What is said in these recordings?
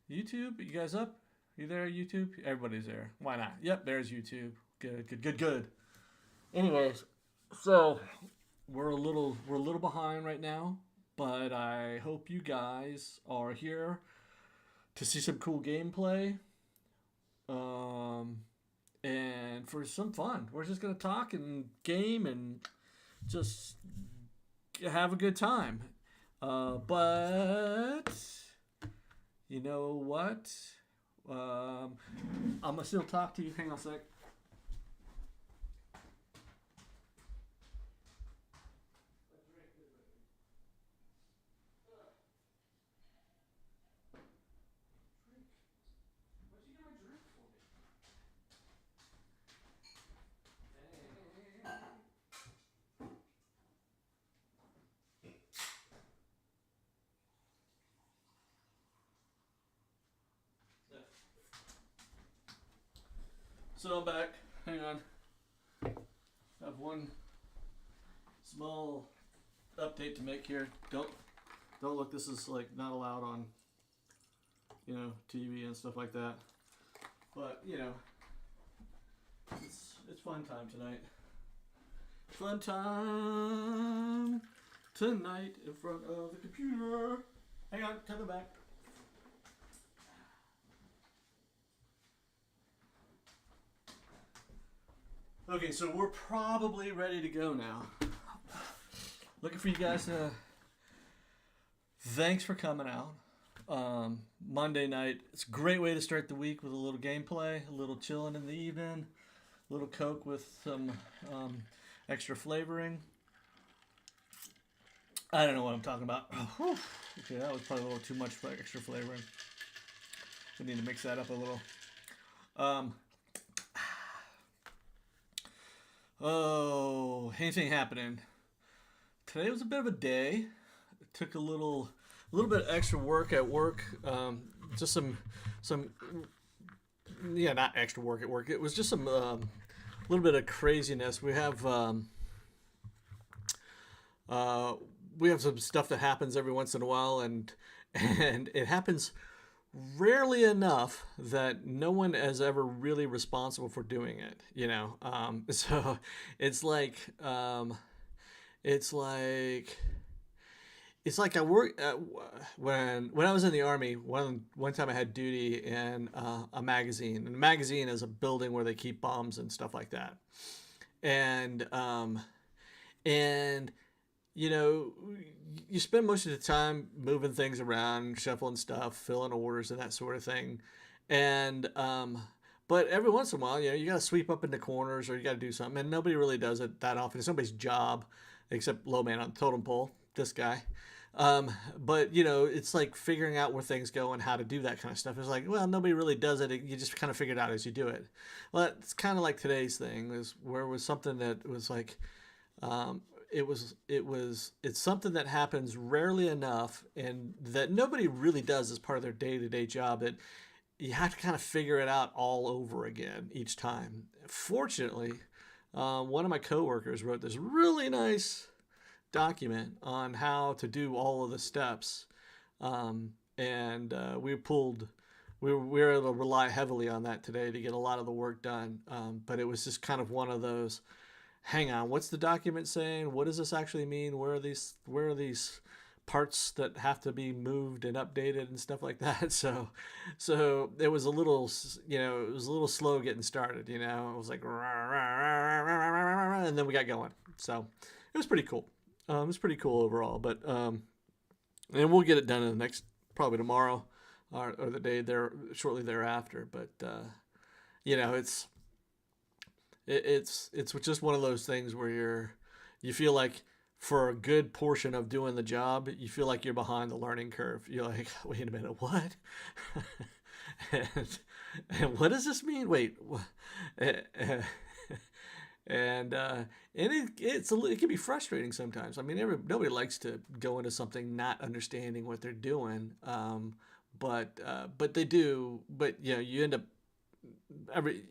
YouTube, you guys up? You there, YouTube? Everybody's there. Why not? Yep, there's YouTube. Good, good, good, good. Anyways, so we're a little behind right now, but I hope you guys are here to see some cool gameplay. Um, and for some fun, we're just gonna talk and game and just have a good time. But you know what? Um, I'm gonna still talk to you. Hang on a sec. So I'm back. Hang on. I have one small update to make here. Don't look. This is like not allowed on TV and stuff like that. But it's fun time tonight. Fun time tonight in front of the computer. Hang on, coming back. Okay, so we're probably ready to go now. Looking for you guys to. Thanks for coming out. Monday night. It's a great way to start the week with a little gameplay, a little chilling in the evening, a little Coke with some extra flavoring. I don't know what I'm talking about. Okay, that was probably a little too much extra flavoring. We need to mix that up a little. Um, anything happening? Today was a bit of a day. It took a little bit of extra work at work. Just some, yeah, not extra work at work. It was just some little bit of craziness. We have some stuff that happens every once in a while, and it happens rarely enough that no one is ever really responsible for doing it. So it's like it's like it's like I work when I was in the army. One time I had duty in a magazine. And a magazine is a building where they keep bombs and stuff like that. And you know, you spend most of the time moving things around, shuffling stuff, filling orders, and that sort of thing. And but every once in a while, you got to sweep up into corners or you got to do something, and nobody really does it that often. It's nobody's job, except low man on the totem pole, this guy. But it's like figuring out where things go and how to do that kind of stuff. It's like, well, nobody really does it. You just kind of figure it out as you do it. Well, it's kind of like today's thing is where it was something that was like, um, it's something that happens rarely enough and that nobody really does as part of their day-to-day job that you have to kind of figure it out all over again each time. Fortunately, one of my coworkers wrote this really nice document on how to do all of the steps, and we were able to rely heavily on that today to get a lot of the work done. But it was just kind of one of those. Hang on, what's the document saying? What does this actually mean? Where are these parts that have to be moved and updated and stuff like that? So it was a little, it was a little slow getting started. It was like, and then we got going. So it was pretty cool. It was pretty cool overall. But and we'll get it done in the next, probably tomorrow, or the day there shortly thereafter. But it's it's just one of those things where you feel like for a good portion of doing the job, you feel like you're behind the learning curve. You're like, wait a minute, what? and, and what does this mean? Wait, it can be frustrating sometimes. I mean, nobody likes to go into something not understanding what they're doing, but they do. But you end up every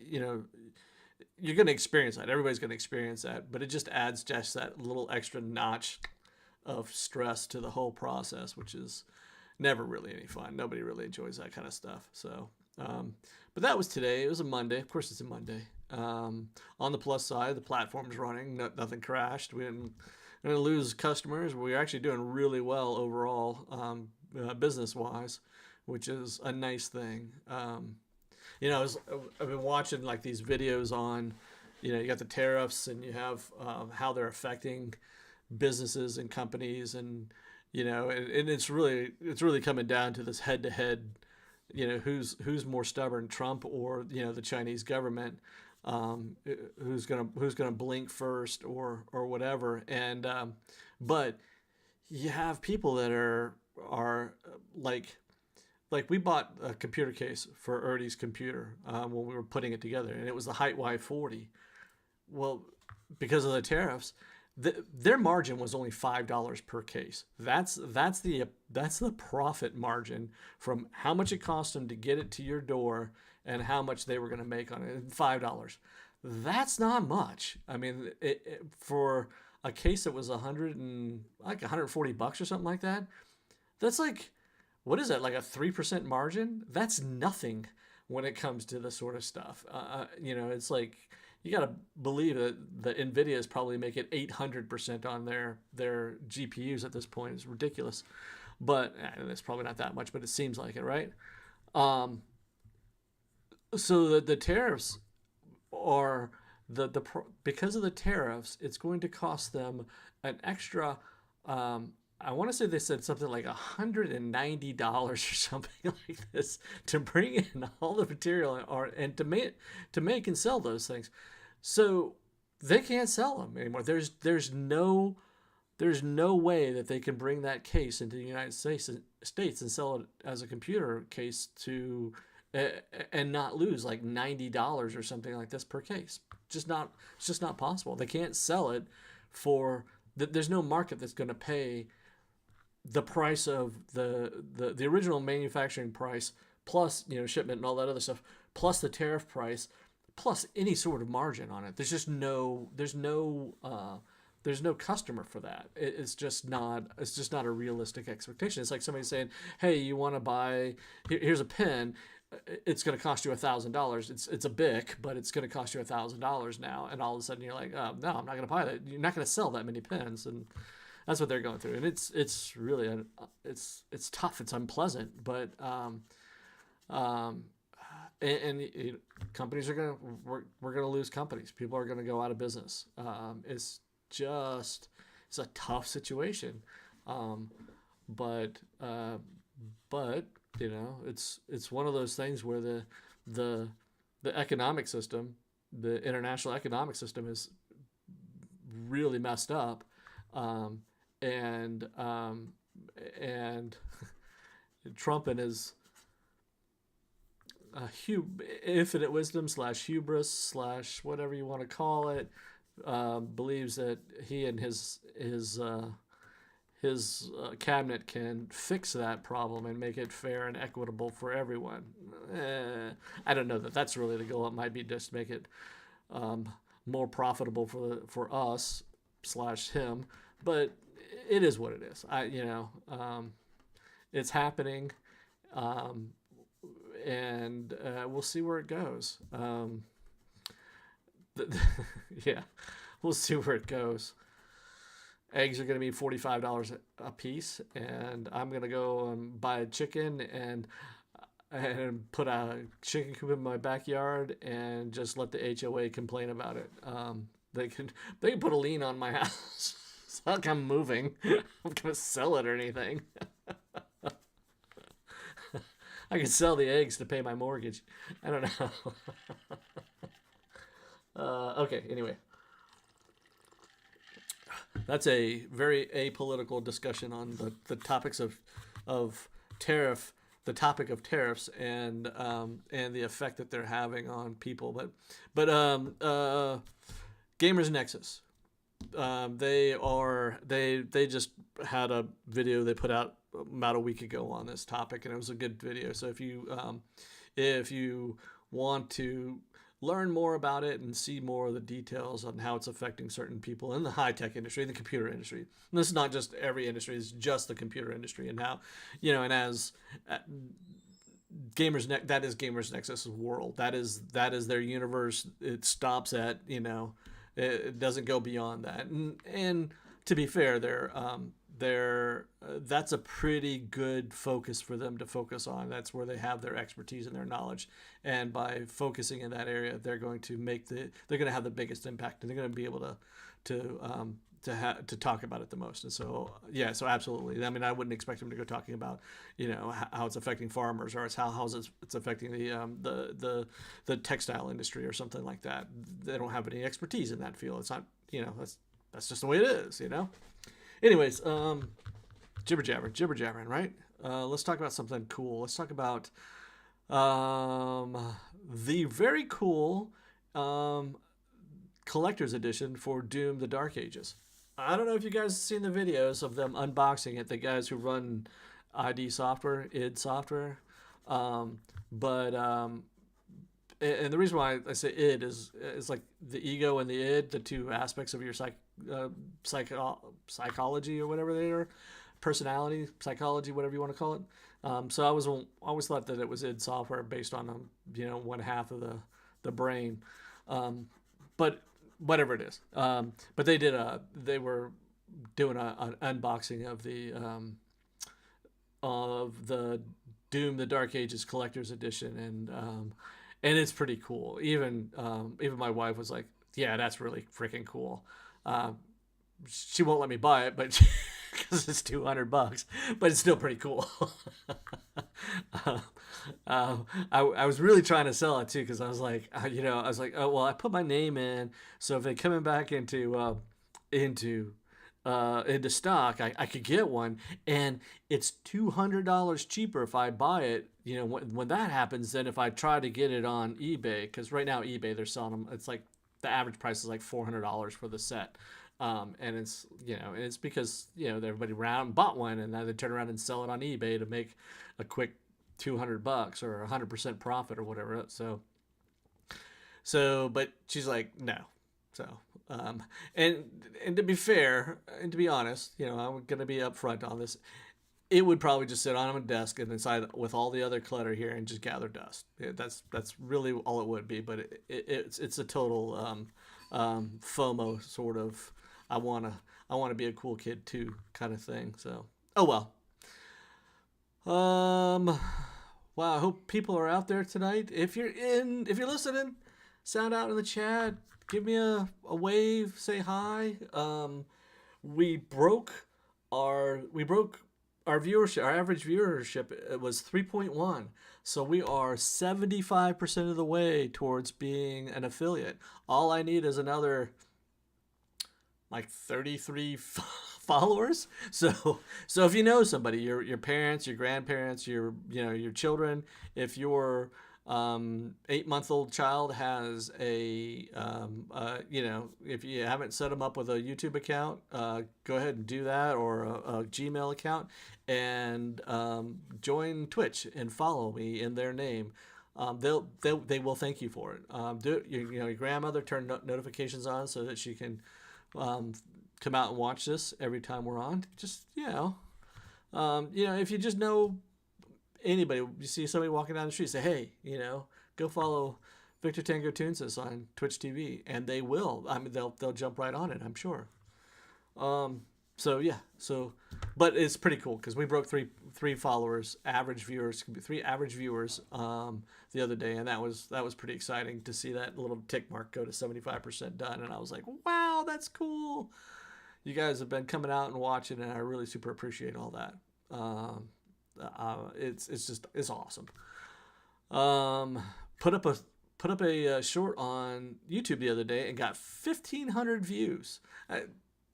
you're going to experience that. Everybody's going to experience that, but it just adds just that little extra notch of stress to the whole process, which is never really any fun. Nobody really enjoys that kind of stuff. So, but that was today. It was a Monday. Of course, it's a Monday. On the plus side, the platform's running. Nothing crashed. We didn't lose customers. We're actually doing really well overall, business-wise, which is a nice thing. I've been watching like these videos on, you got the tariffs and you have how they're affecting businesses and companies, and and it's really coming down to this head-to-head, who's more stubborn, Trump or the Chinese government, who's gonna blink first or whatever, and but you have people that are like we bought a computer case for Ernie's computer when we were putting it together, and it was the Height Y40. Well, because of the tariffs, their margin was only $5 per case. That's the profit margin from how much it cost them to get it to your door and how much they were going to make on it. $5. That's not much. I mean, for a case that was $140 or something like that, that's like, what is that, like a 3% margin? That's nothing when it comes to this sort of stuff. It's like, you got to believe that the NVIDIA is probably making 800% on their GPUs at this point. It's ridiculous. But it's probably not that much, but it seems like it, right? So the tariffs are, because of the tariffs, it's going to cost them an extra, I want to say they said something like $190 or something like this to bring in all the material and to make and sell those things. So they can't sell them anymore. There's no way that they can bring that case into the United States and sell it as a computer case to and not lose like $90 or something like this per case. It's just not possible. They can't sell it for. There's no market that's going to pay the price of the original manufacturing price plus shipment and all that other stuff, plus the tariff price, plus any sort of margin on it. There's no customer for that. It's just not a realistic expectation. It's like somebody saying, hey, you want to buy, here's a pen, it's going to cost you $1,000. It's a BIC, but it's going to cost you $1,000 now, and all of a sudden you're like, oh, no, I'm not going to buy that. You're not going to sell that many pens, and that's what they're going through, and it's really it's tough. It's unpleasant, but companies are we're gonna lose companies. People are gonna go out of business. It's a tough situation, but it's one of those things where the economic system, the international economic system, is really messed up. And Trump and his infinite wisdom / hubris / whatever you want to call it, believes that he and his cabinet can fix that problem and make it fair and equitable for everyone. I don't know that that's really the goal. It might be just make it more profitable for us / him, but it is what it is. It's happening, and we'll see where it goes. Yeah, we'll see where it goes. Eggs are going to be $45 a piece, and I'm going to go and buy a chicken and put a chicken coop in my backyard and just let the HOA complain about it. They can put a lien on my house. It's not like I'm moving. I'm going to sell it or anything. I can sell the eggs to pay my mortgage. I don't know. Okay, anyway. That's a very apolitical discussion on the topics of tariff, the topic of tariffs and the effect that they're having on people. But Gamers Nexus, they just had a video they put out about a week ago on this topic, and it was a good video. So if you want to learn more about it and see more of the details on how it's affecting certain people in the high tech industry, in the computer industry. And this is not just every industry; it's just the computer industry, and how, and as that is Gamers Nexus's world. That is their universe. It stops at, it doesn't go beyond that. And to be fair, that's a pretty good focus for them to focus on. That's where they have their expertise and their knowledge. And by focusing in that area, they're going to have the biggest impact, and they're going to be able to talk about it the most. And so, yeah, so absolutely. I mean, I wouldn't expect them to go talking about, how it's affecting farmers, or how it's affecting the textile industry or something like that. They don't have any expertise in that field. It's not, that's just the way it is, Anyways, jibber jabbering, right? Let's talk about something cool. Let's talk about the very cool collector's edition for Doom: The Dark Ages. I don't know if you guys have seen the videos of them unboxing it. The guys who run ID Software, id Software, but and the reason why I say id is like the ego and the id, the two aspects of your psychology or whatever they are, personality, psychology, whatever you want to call it. So I always thought that it was id Software based on one half of the brain, but whatever it is. But they were doing an unboxing of the Doom: The Dark Ages Collector's Edition, and it's pretty cool. Even my wife was like, "Yeah, that's really freaking cool." She won't let me buy it, but because it's $200, but it's still pretty cool. I was really trying to sell it too, because I was like, oh well, I put my name in, so if they coming back into stock, I could get one, and it's $200 cheaper if I buy it. When that happens, then if I try to get it on eBay, because right now eBay, they're selling them. It's like the average price is like $400 for the set. And it's because everybody around bought one, and now they turn around and sell it on eBay to make a quick $200 or 100% profit or whatever. So but she's like, no. So and to be fair and to be honest, I'm gonna be upfront on this. It would probably just sit on my desk and inside with all the other clutter here and just gather dust. That's really all it would be. But it's a total FOMO sort of. I wanna be a cool kid too kind of thing. So well. Wow, I hope people are out there tonight. If you're listening, sound out in the chat. Give me a wave. Say hi. We broke our viewership. Our average viewership was 3.1. So we are 75% of the way towards being an affiliate. All I need is another like 33 followers. So if you know somebody, your parents, your grandparents, your children, if your 8-month-old child has if you haven't set them up with a YouTube account, go ahead and do that, or a Gmail account, and join Twitch and follow me in their name. They will thank you for it. Do it. Your grandmother turn notifications on so that she can come out and watch this every time we're on. Just if you just know anybody, you see somebody walking down the street, say, hey, go follow Victor Tango Toonsis on Twitch TV, and they will. I mean, they'll jump right on it, I'm sure. But it's pretty cool because we broke three followers, three average viewers the other day, and that was pretty exciting to see that little tick mark go to 75% done, and I was like, wow, that's cool. You guys have been coming out and watching, and I really super appreciate all that. It's awesome. Put up a short on YouTube the other day and got 1,500 views.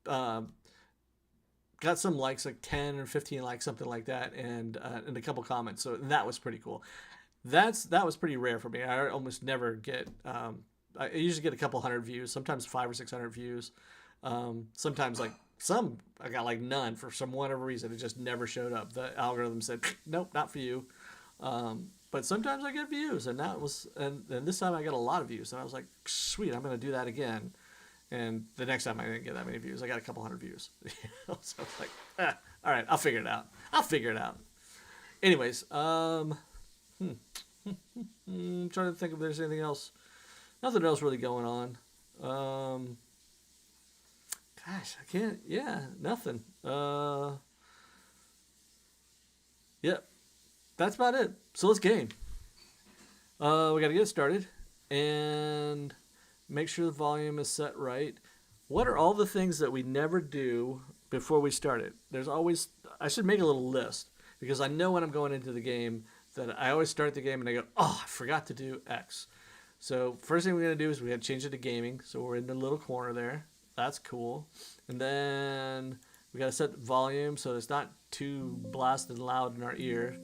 Got some likes, like 10 or 15 likes, something like that, and a couple comments. So that was pretty cool. That was pretty rare for me. I almost never get. I usually get a couple hundred views, sometimes 500 or 600 views. Sometimes I got like none for some whatever reason. It just never showed up. The algorithm said, nope, not for you. but sometimes I get views, and this time I got a lot of views, and I was like, sweet, I'm gonna do that again. And the next time I didn't get that many views. I got a couple hundred views. So I was like, all right, I'll figure it out. Anyways, I'm trying to think if there's anything else. Nothing else really going on. Gosh, I can't. Yeah, nothing. Yep, that's about it. So let's game. We got to get started and make sure the volume is set right. What are all the things that we never do before we start it? There's always, I should make a little list because I know when I'm going into the game that I always start the game and I go, oh, I forgot to do X. So first thing we're going to do is we got to change it to gaming. So we're in the little corner there. That's cool. And then we got to set volume so it's not too blasted loud in our ear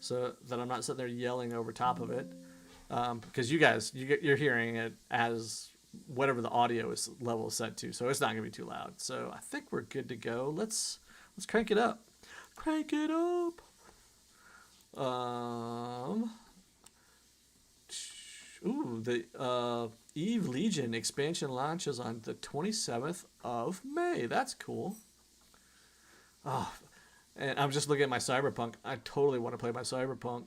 so that I'm not sitting there yelling over top of it. Because you guys, you're hearing it as whatever the audio is level is set to, so it's not gonna be too loud. So I think we're good to go. Let's crank it up. Crank it up. The Eve Legion expansion launches on the 27th of May. That's cool. Oh, and I'm just looking at my Cyberpunk. I totally want to play my Cyberpunk.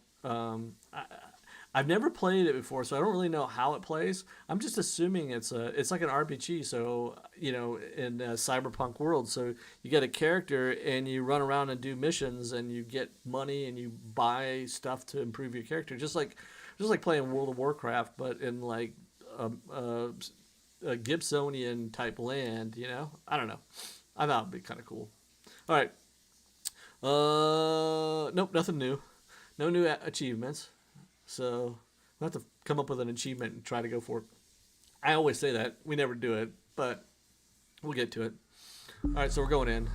I've never played it before, so I don't really know how it plays. I'm just assuming it's like an RPG, so in a cyberpunk world. So you get a character and you run around and do missions and you get money and you buy stuff to improve your character, just like playing World of Warcraft, but in like a Gibsonian type land. I don't know. I thought it'd be kind of cool. All right. Nope, nothing new. No new achievements. So we'll have to come up with an achievement and try to go for it. I always say that. We never do it, but we'll get to it. All right, so we're going in.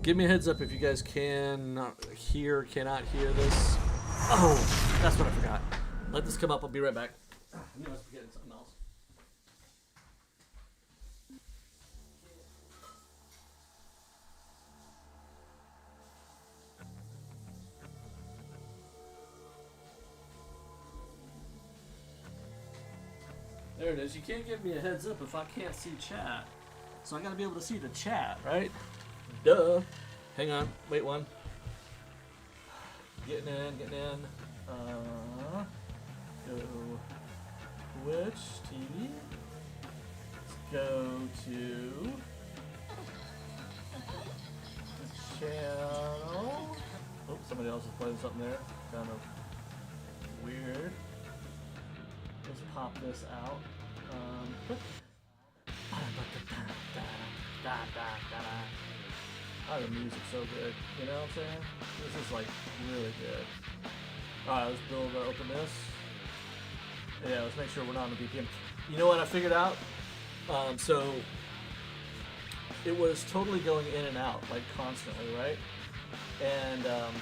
Give me a heads up if you guys cannot hear this. Oh, that's what I forgot. Let this come up. I'll be right back. I knew I was forgetting something else. There it is. You can't give me a heads up if I can't see chat. So I gotta be able to see the chat, right? Duh. Hang on. Wait one. Getting in. Go Twitch TV. Let's go to the channel. Oh, somebody else is playing something there. Kind of weird. Let's pop this out. Oh, the music's so good. You know what I'm saying? This is like really good. Alright, let's open this. Yeah, let's make sure we're not on the VPN. You know what I figured out? So it was totally going in and out, like constantly, right? And hang on.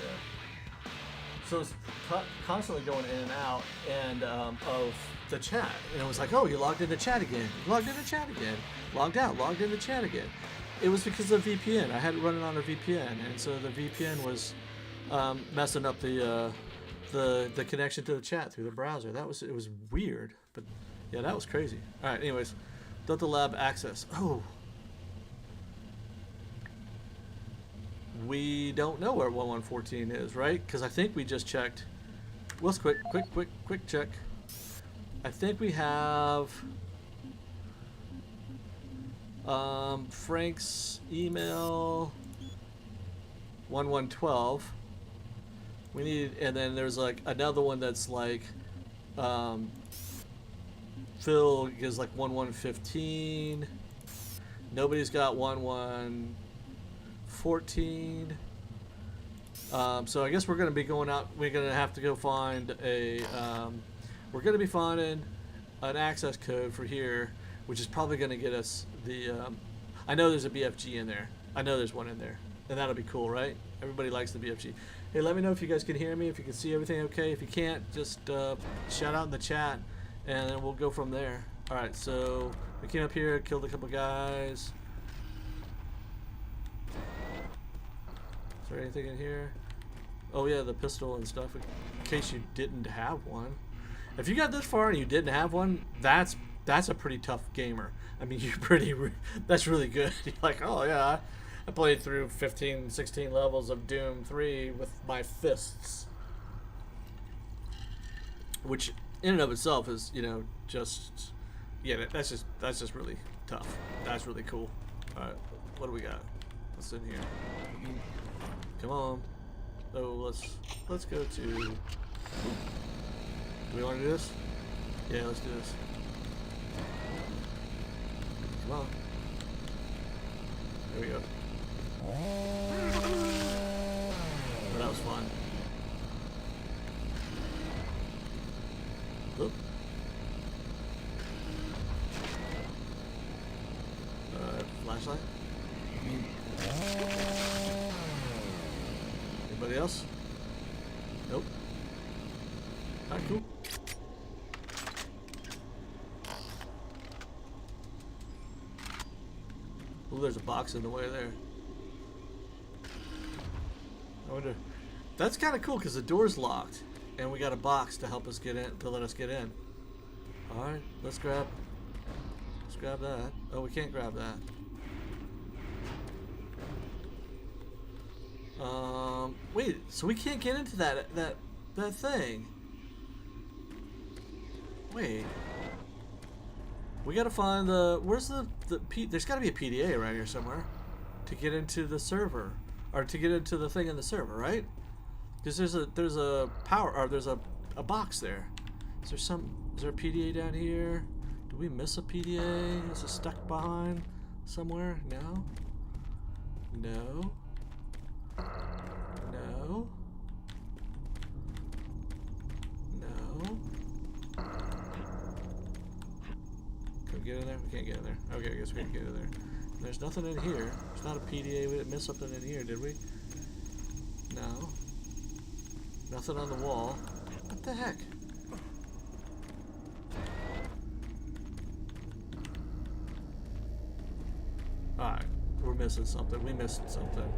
Yeah. So it's constantly going in and out and of the chat. And it was like, oh, you logged into chat again. Logged into chat again. Logged out. Logged into chat again. It was because of VPN. I had it running on a VPN. And so the VPN was messing up the connection to the chat through the browser. It was weird. But yeah, that was crazy. All right, anyways. Delta Lab access. Oh. We don't know where 1114 is, right? Because I think we just checked. Let's quick check. I think we have Frank's email 1112. We need, and then there's like another one that's like Phil is like 1115. Nobody's got 1114. So I guess we're going to be going out. We're going to have to go find a. We're going to be finding an access code for here, which is probably going to get us the. I know there's a BFG in there. I know there's one in there, and that'll be cool, right? Everybody likes the BFG. Hey, let me know if you guys can hear me. If you can see everything okay. If you can't, just shout out in the chat, and then we'll go from there. All right. So we came up here, killed a couple guys. Is there anything in here? Oh yeah, the pistol and stuff in case you didn't have one. If you got this far and you didn't have one, that's a pretty tough gamer. I mean, that's really good. You're like, oh yeah, I played through 15, 16 levels of Doom 3 with my fists. Which in and of itself is, you know, just, yeah, that's just really tough. That's really cool. All right, what do we got? What's in here? Come on. Oh, let's go to. Do we want to do this? Yeah, let's do this. Come on. There we go. Oh, that was fun. Oop. Flashlight? Anybody else? Nope. Alright, cool. Oh, there's a box in the way there. I wonder. That's kind of cool because the door's locked, and we got a box to help us get in, to let us get in. All right, let's grab that. Oh, we can't grab that. Wait. So we can't get into that thing. Wait. We gotta find the. Where's the there's gotta be a PDA around here somewhere to get into the server, or to get into the thing in the server, right? Because there's a power, or there's a box there. Is there a PDA down here? Did we miss a PDA? Is it stuck behind somewhere? No. No. No. No. Can we get in there? We can't get in there. Okay, I guess we can get in there. There's nothing in here. There's not a PDA. We didn't miss something in here, did we? No. Nothing on the wall. What the heck? Alright. We're missing something. We missed something.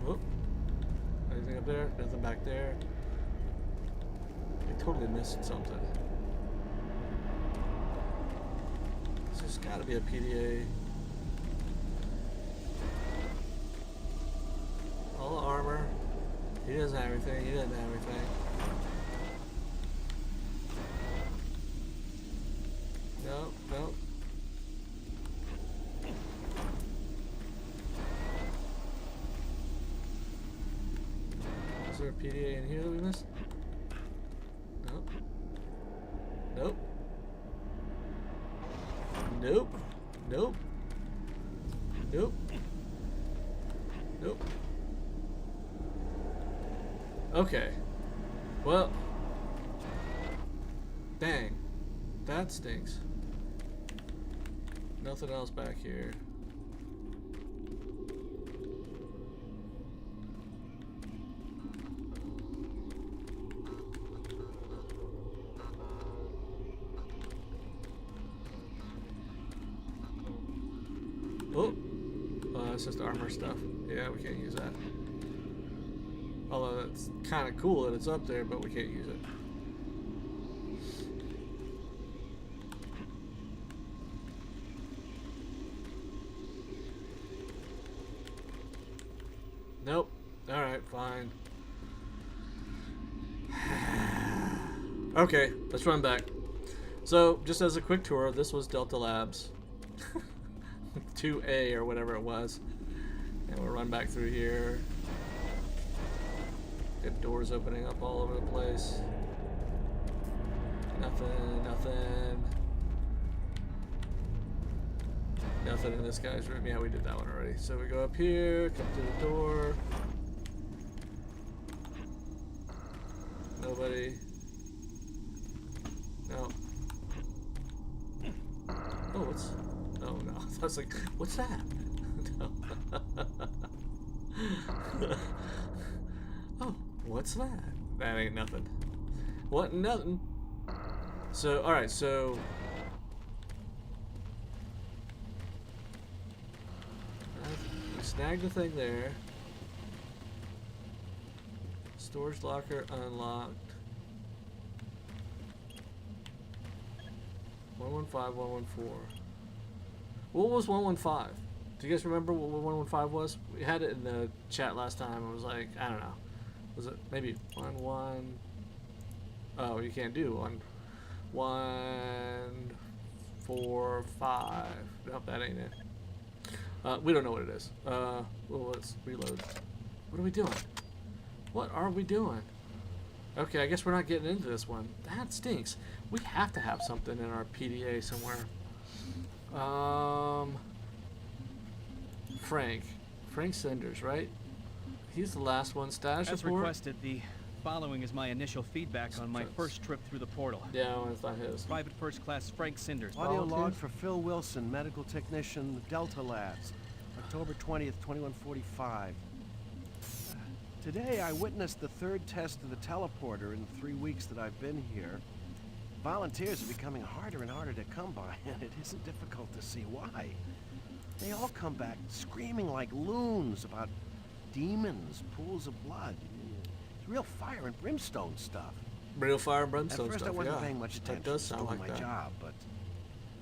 Whoop. Anything up there? Nothing back there. I totally missed something. There's gotta be a PDA. All the armor. He doesn't have everything. He doesn't have everything. No, no. Is there a PDA in here that we missed? Nope. Nope. Nope. Nope. Nope. Nope. Okay. Well. Dang. That stinks. Nothing else back here. Oh, it's just armor stuff. Yeah, we can't use that. Although it's kind of cool that it's up there, but we can't use it. Nope. Alright, fine. Okay, let's run back. So, just as a quick tour, this was Delta Labs 2A or whatever it was. And we'll run back through here. Get doors opening up all over the place. Nothing, nothing. Nothing in this guy's room. Yeah, we did that one already. So we go up here, come to the door. Nobody. No. Oh, what's... Oh, no. I was like, what's that? No. Oh, what's that? That ain't nothing. What? Nothing. So, alright, so... snag the thing there. Storage locker unlocked. 115, 114. What was 115? Do you guys remember what 115 was? We had it in the chat last time. It was like, I don't know. Was it maybe 11? Oh, you can't do 145. Nope, that ain't it. We don't know what it is. Well, let's reload. What are we doing? What are we doing? Okay, I guess we're not getting into this one. That stinks. We have to have something in our PDA somewhere. Frank Senders, right? He's the last one. Status As report. requested, the following is my initial feedback on my first trip through the portal. Yeah, well, it's not his. Private First Class Frank Senders. Audio Volunteer? log for Phil Wilson, medical technician, Delta Labs, October 20th, 2145. Today, I witnessed the third test of the teleporter in the 3 weeks that I've been here. Volunteers are becoming harder and harder to come by, and it isn't difficult to see why. They all come back screaming like loons about demons, pools of blood. It's real fire and brimstone stuff. Real fire and brimstone At first, stuff. I wasn't yeah. paying much attention. That does It's sound doing like my that. job, but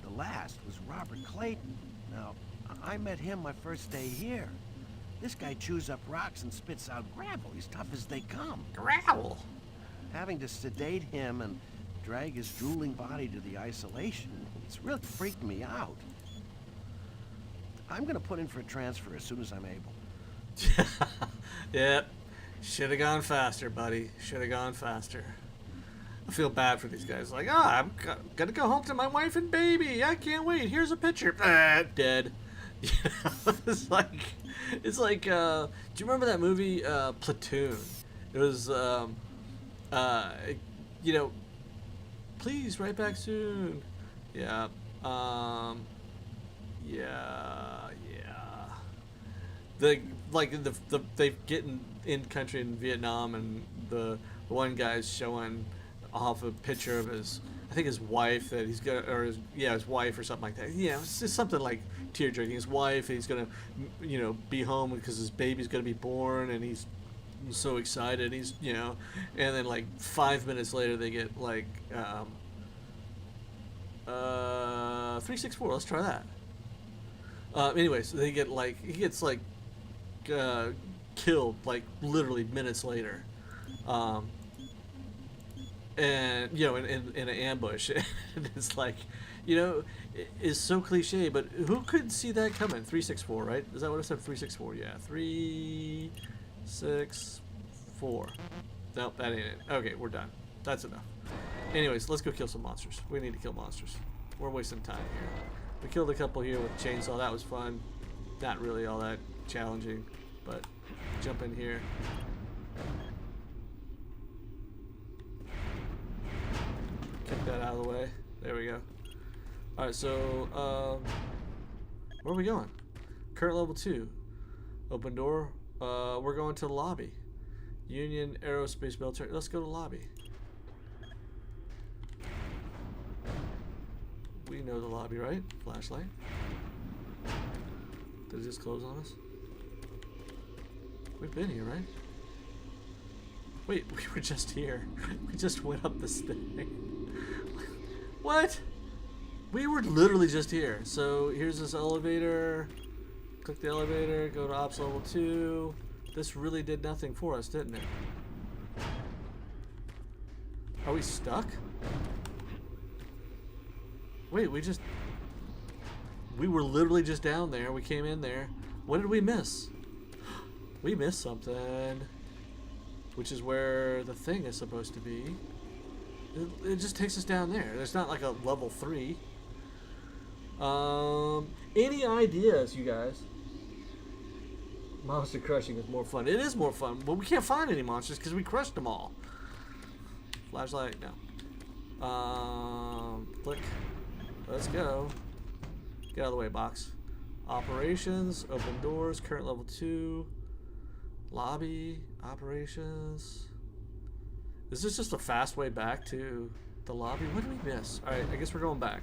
the last was Robert Clayton. Now, I met him my first day here. This guy chews up rocks and spits out gravel. He's tough as they come. Gravel. Having to sedate him and drag his drooling body to the isolation, it's really freaked me out. I'm gonna put in for a transfer as soon as I'm able. Yep. Should have gone faster, buddy. Should have gone faster. I feel bad for these guys. Like, I'm gonna go home to my wife and baby. I can't wait. Here's a picture. Dead. You know, it's like. Do you remember that movie Platoon? It was, you know, please write back soon. Yeah. Yeah. They getting in country in Vietnam, and the one guy's showing off a picture of his, I think his wife that he's got, or his wife or something like that. Yeah, it's just something like tear jerking. His wife, he's gonna, you know, be home because his baby's gonna be born, and he's so excited. He's, you know, and then like 5 minutes later they get like 364. Let's try that. Anyways, they get like, he gets like killed like literally minutes later, and you know, in an ambush. And it's like, you know, it's so cliche, but who could see that coming? 364, right? Is that what I said? 364. Yeah, 364. Nope, that ain't it. Okay, we're done. That's enough. Anyways, let's go kill some monsters. We need to kill monsters. We're wasting time here. We killed a couple here with a chainsaw. That was fun. Not really all that challenging, but jump in here. Kick that out of the way. There we go. Alright, so where are we going? Current level 2. Open door. We're going to the lobby. Union Aerospace Military. Let's go to the lobby. We know the lobby, right? Flashlight. Did it just close on us? We've been here, right? Wait, we were just here. We just went up this thing. What? We were literally just here. So here's this elevator. Click the elevator, go to ops level 2. This really did nothing for us, didn't it? Are we stuck? Wait, we were literally just down there. We came in there. What did we miss? We missed something. Which is where the thing is supposed to be. It just takes us down there. There's not like a level 3. Any ideas, you guys? Monster crushing is more fun. It is more fun, but we can't find any monsters because we crushed them all. Flashlight, no. Click. Let's go. Get out of the way, box. Operations, open doors, current level 2. Lobby, operations. Is this just a fast way back to the lobby? What did we miss? Alright, I guess we're going back.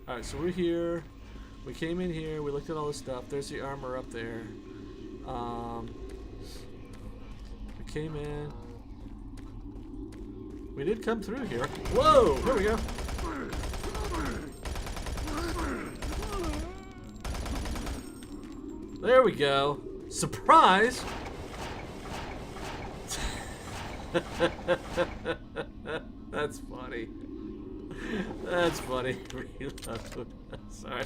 Alright, so we're here. We came in here. We looked at all this stuff. There's the armor up there. We came in. We did come through here. Whoa! Here we go. There we go. Surprise! That's funny. That's funny. Reload. Sorry.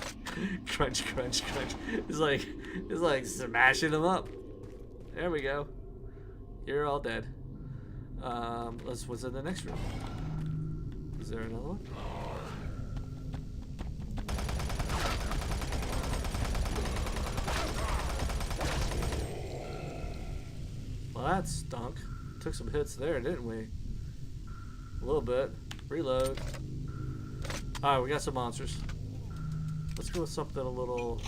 Crunch, crunch, crunch. It's like smashing them up. There we go. You're all dead. What's in the next room? Is there another one? Well, that stunk. Took some hits there, didn't we? A little bit. Reload. Alright, we got some monsters. Let's go with something a little...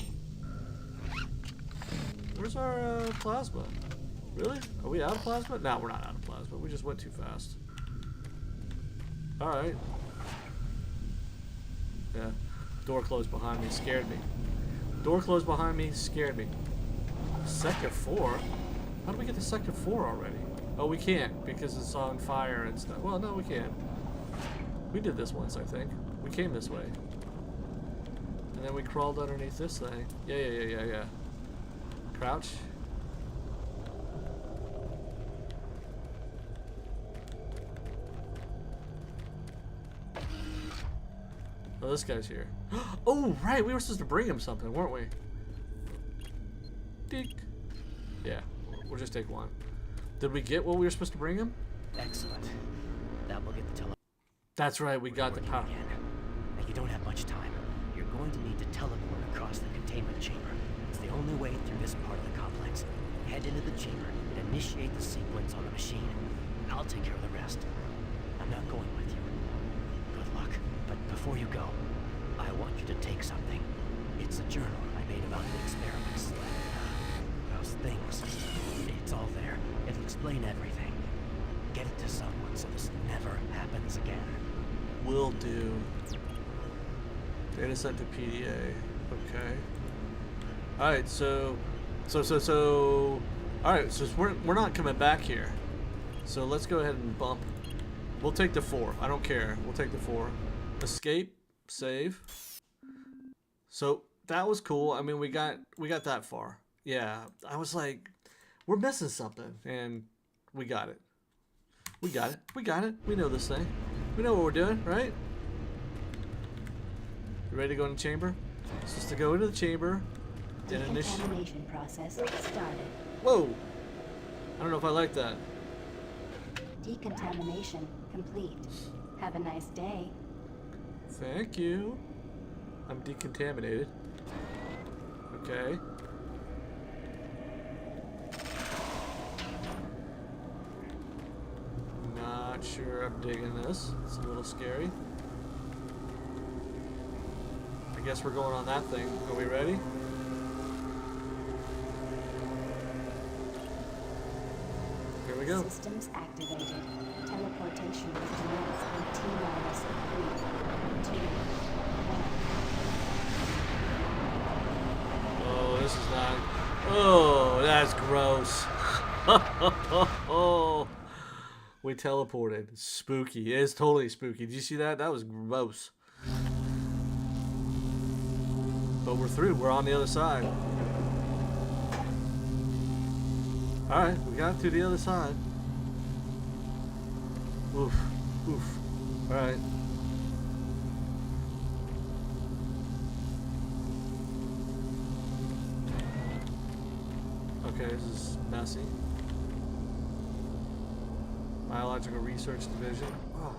Where's our plasma? Really? Are we out of plasma? No, we're not out of plasma. We just went too fast. Alright. Yeah. Door closed behind me. Scared me. Door closed behind me. Scared me. Sector 4? How do we get to Sector 4 already? Oh, we can't because it's on fire and stuff. Well, no, we can. We did this once, I think. We came this way. And then we crawled underneath this thing. Yeah. Crouch. Oh, this guy's here. Oh, right. We were supposed to bring him something, weren't we? Dink. Yeah. We'll just take one. Did we get what we were supposed to bring him? Excellent. That will get the teleport. That's right. We got the power. Again. Now you don't have much time. You're going to need to teleport across the containment chamber. It's the only way through this part of the complex. Head into the chamber and initiate the sequence on the machine. I'll take care of the rest. I'm not going with you. Good luck. But before you go, I want you to take something. It's a journal I made about the experiments. Those things. It's all there. It'll explain everything. Get it to someone so this never happens again. Will do. Data sent to PDA. Okay. Alright, so alright, so we're not coming back here. So let's go ahead and bump. We'll take the 4. I don't care. We'll take the 4. Escape. Save. So that was cool. I mean, we got that far. Yeah. I was like, we're missing something, and we got it. We got it. We got it. We know this thing. We know what we're doing, right? You ready to go in the chamber? It's just to go into the chamber and initiate. Decontamination process started. Whoa! I don't know if I like that. Decontamination complete. Have a nice day. Thank you. I'm decontaminated. Okay. Not sure I'm digging this. It's a little scary. I guess we're going on that thing. Are we ready? Here we go. Systems activated. Teleportation will commence in T-minus 3, 2, 1. Oh, this is not. Oh, that's gross. Oh, we teleported. Spooky. It's totally spooky. Did you see that? That was gross. But we're through. We're on the other side. Alright, we got to the other side. Oof. Oof. Alright. Okay, this is messy. Biological Research Division. Oh.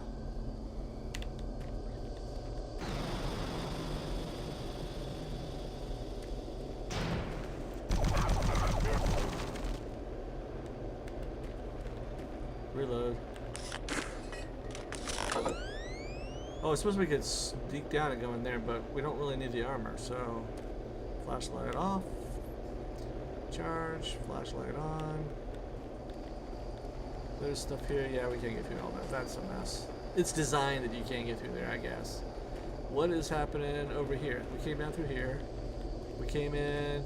Reload. Oh, it's supposed to we could sneak down and go in there, but we don't really need the armor, so flashlight off. Charge, flashlight on. There's stuff here. Yeah, we can't get through all that. That's a mess. It's designed that you can't get through there, I guess. What is happening over here? We came down through here. We came in.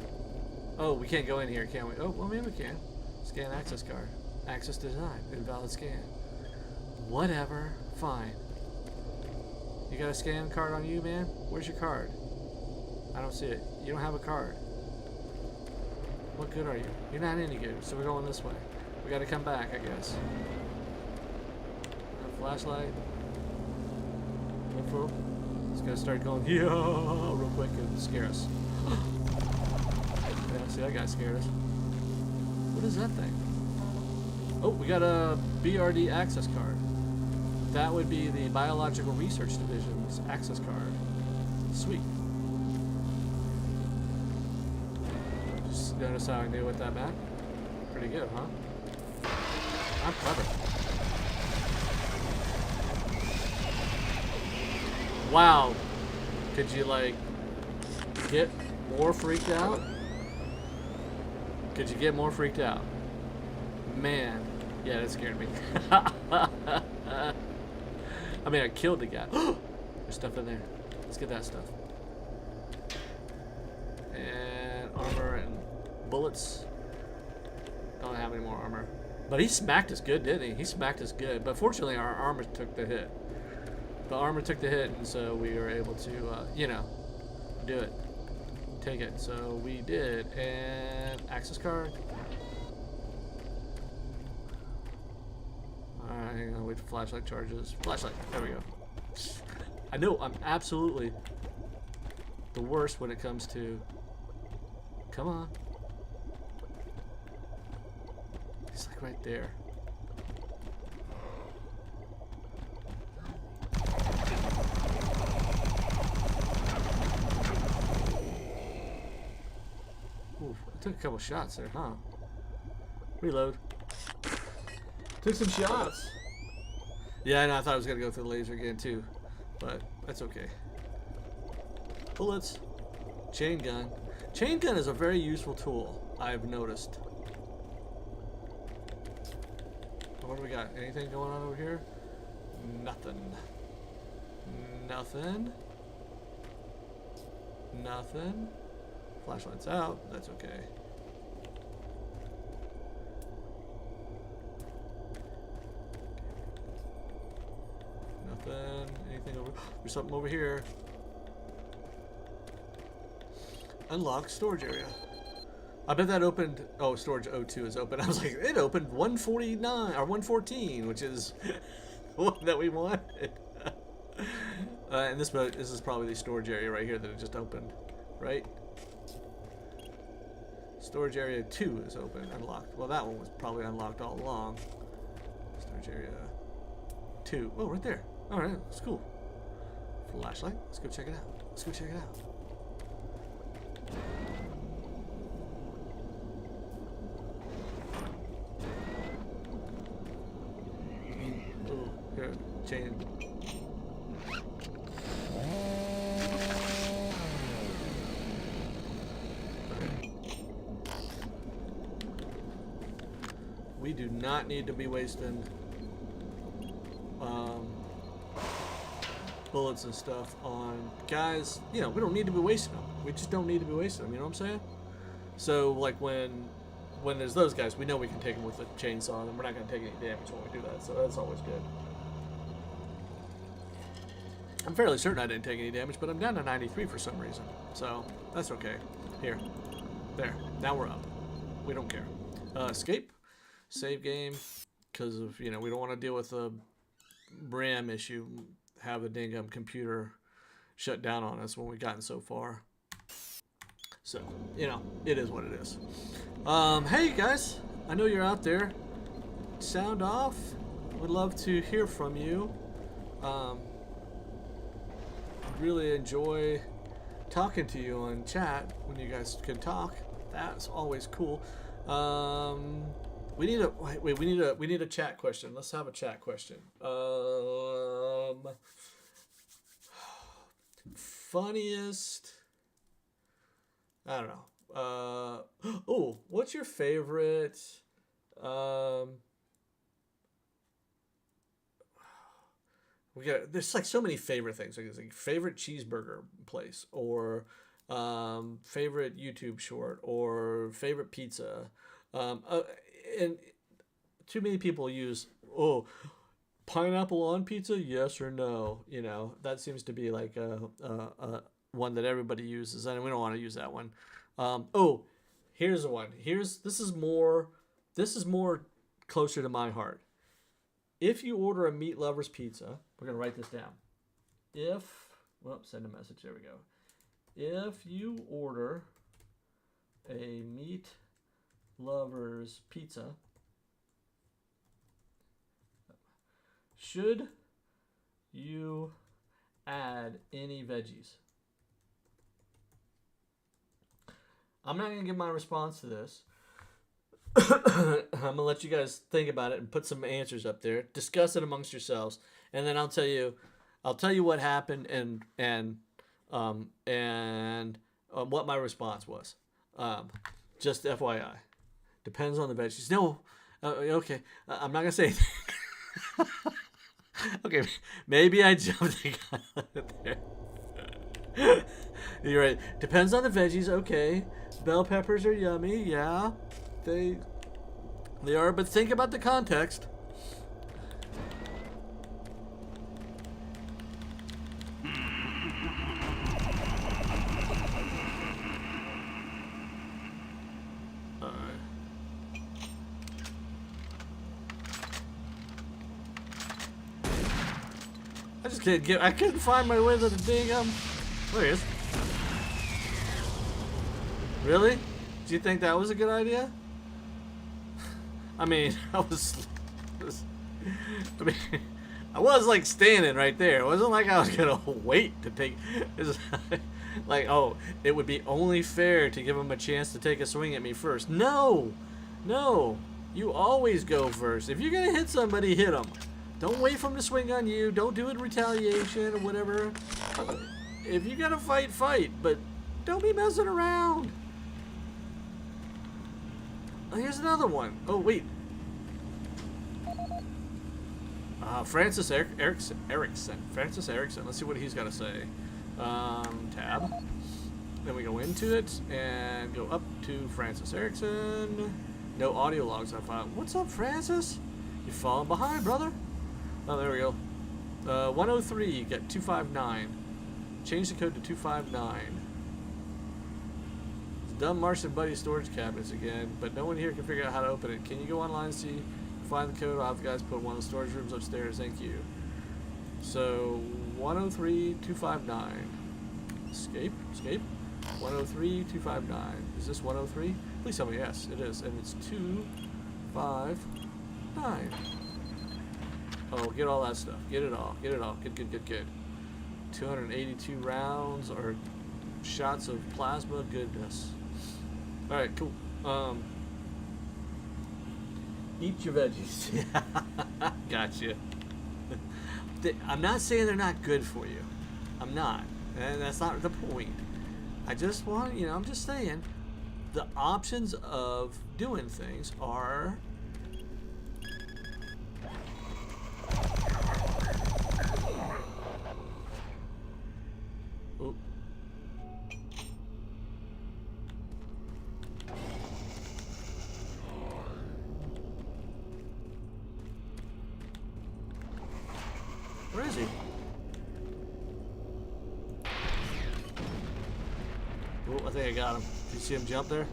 Oh, we can't go in here, can we? Oh, well, maybe we can. Scan access card. Access denied. Invalid scan. Whatever. Fine. You got a scan card on you, man? Where's your card? I don't see it. You don't have a card. What good are you? You're not any good, so we're going this way. We gotta come back, I guess. Flashlight. Look for. It's gonna start going real quick and scare us. Yeah, see, that guy scared us. What is that thing? Oh, we got a BRD access card. That would be the Biological Research Division's access card. Sweet. Just notice how I knew what that meant? Pretty good, huh? I'm clever. Wow. Could you, like, get more freaked out? Could you get more freaked out? Man. Yeah, that scared me. I mean, I killed the guy. There's stuff in there. Let's get that stuff. And armor and bullets. Don't have any more armor. But he smacked us good, didn't he? He smacked us good. But fortunately, our armor took the hit. The armor took the hit, and so we were able to, you know, do it. Take it. So we did. And access card. Alright, hang on, wait for flashlight charges. Flashlight, there we go. I know I'm absolutely the worst when it comes to. Come on. He's like right there. Oof, I took a couple shots there, huh? Reload. Took some shots. Yeah, I know. I thought I was gonna go through the laser again too, but that's okay. Bullets. Chain gun. Chain gun is a very useful tool, I've noticed. What do we got? Anything going on over here? Nothing. Nothing. Nothing. Flashlight's out. That's okay. Nothing. Anything over? There's something over here. Unlock storage area. I bet that opened. Oh, storage O2 is open. I was like, it opened 149 or 114, which is one that we wanted. And this is probably the storage area right here that it just opened, right? Storage area 2 is open, unlocked. Well, that one was probably unlocked all along. Storage area 2. Oh, right there. All right, that's cool. Flashlight. Let's go check it out. Let's go check it out. Oh, here, chain. Okay. We do not need to be wasting bullets and stuff on guys. You know, we don't need to be wasting them. We just don't need to be wasting them. You know what I'm saying? So, like when there's those guys, we know we can take them with a chainsaw, and we're not going to take any damage when we do that. So that's always good. I'm fairly certain I didn't take any damage, but I'm down to 93 for some reason. So that's okay. Here, there. Now we're up. We don't care. Escape, save game, because of we don't want to deal with a RAM issue. Have the dang computer shut down on us when we've gotten so far. So, it is what it is. Hey guys, I know you're out there. Sound off. Would love to hear from you. Really enjoy talking to you on chat when you guys can talk. That's always cool. We need a chat question. Let's have a chat question. Funniest. I don't know. Oh, what's your favorite? There's like so many favorite things. Like favorite cheeseburger place, or favorite YouTube short, or favorite pizza. And too many people use, oh, pineapple on pizza, yes or no. You know, that seems to be like a one that everybody uses, and we don't want to use that one. Oh, here's the one. This is more closer to my heart. If you order a meat lover's pizza, we're gonna write this down. Send a message. There we go. If you order a meat lover's pizza, should you add any veggies? I'm not going to give my response to this. I'm going to let you guys think about it and put some answers up there. Discuss it amongst yourselves, and then I'll tell you what happened and what my response was. Just FYI. Depends on the veggies. No, okay. I'm not going to say anything. Okay, maybe I jumped the gun there. You're right. Depends on the veggies. Okay, bell peppers are yummy. Yeah, they are. But think about the context. All right. I couldn't find my way to the dang There he is. Really? Do you think that was a good idea? I mean, I was like standing right there. It wasn't like I was gonna wait to take. Like, oh, it would be only fair to give him a chance to take a swing at me first. No, you always go first. If you're gonna hit somebody, hit them. Don't wait for him to swing on you. Don't do it in retaliation or whatever. If you gotta fight, fight. But don't be messing around. Oh, here's another one. Oh, wait. Francis Erickson. Francis Erickson. Let's see what he's got to say. Tab. Then we go into it and go up to Francis Erickson. No audio logs I found. What's up, Francis? You're falling behind, brother. Oh, there we go. 103, get 259. Change the code to 259. It's dumb Martian Buddy storage cabinets again, but no one here can figure out how to open it. Can you go online and see, find the code? I'll have the guys put one of the storage rooms upstairs. Thank you. So, 103, 259. Escape. 103, 259. Is this 103? Please tell me yes, it is. And it's 259. Oh, get all that stuff. Get it all. Good. 282 rounds or shots of plasma. Goodness. Alright, cool. Eat your veggies. Gotcha. I'm not saying they're not good for you. I'm not. And that's not the point. I just want, I'm just saying the options of doing things are... Ooh. Where is he? Oh, I think I got him. Did you see him jump there?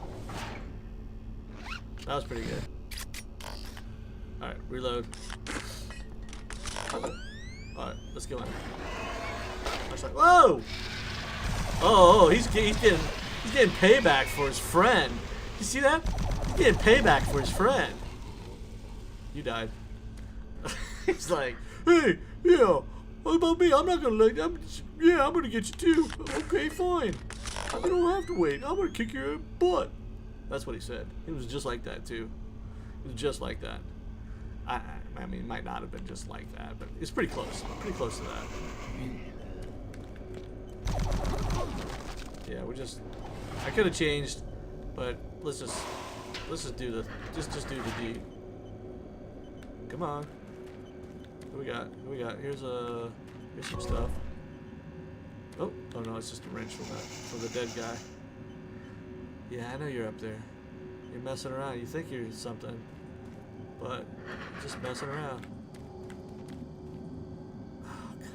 That was pretty good. Alright, reload. Alright, let's go in. Whoa! Oh, he's getting payback for his friend. You see that? He's getting payback for his friend. You died. He's like, hey, yeah, what about me? I'm not gonna let you. I'm gonna get you too. Okay, fine. You don't have to wait. I'm gonna kick your butt. That's what he said. It was just like that too. It was just like that. I mean, it might not have been just like that, but it's pretty close. Pretty close to that. Yeah, I could have changed, but let's just do the do the deed. Come on. What we got? Here's some stuff. Oh no, it's just a wrench for the dead guy. Yeah, I know you're up there. You're messing around. You think you're something, but you're just messing around. Oh, God.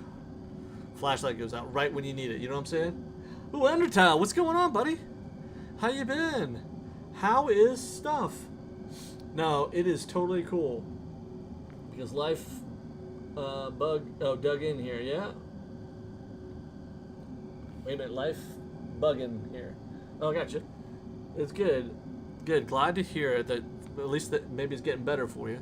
Flashlight goes out right when you need it. You know what I'm saying? Ooh, Undertale, what's going on, buddy? How you been? How is stuff? No, it is totally cool. Because life dug in here, yeah? Wait a minute, life bugging here. Oh, gotcha. It's good. Good. Glad to hear it, that at least that maybe it's getting better for you.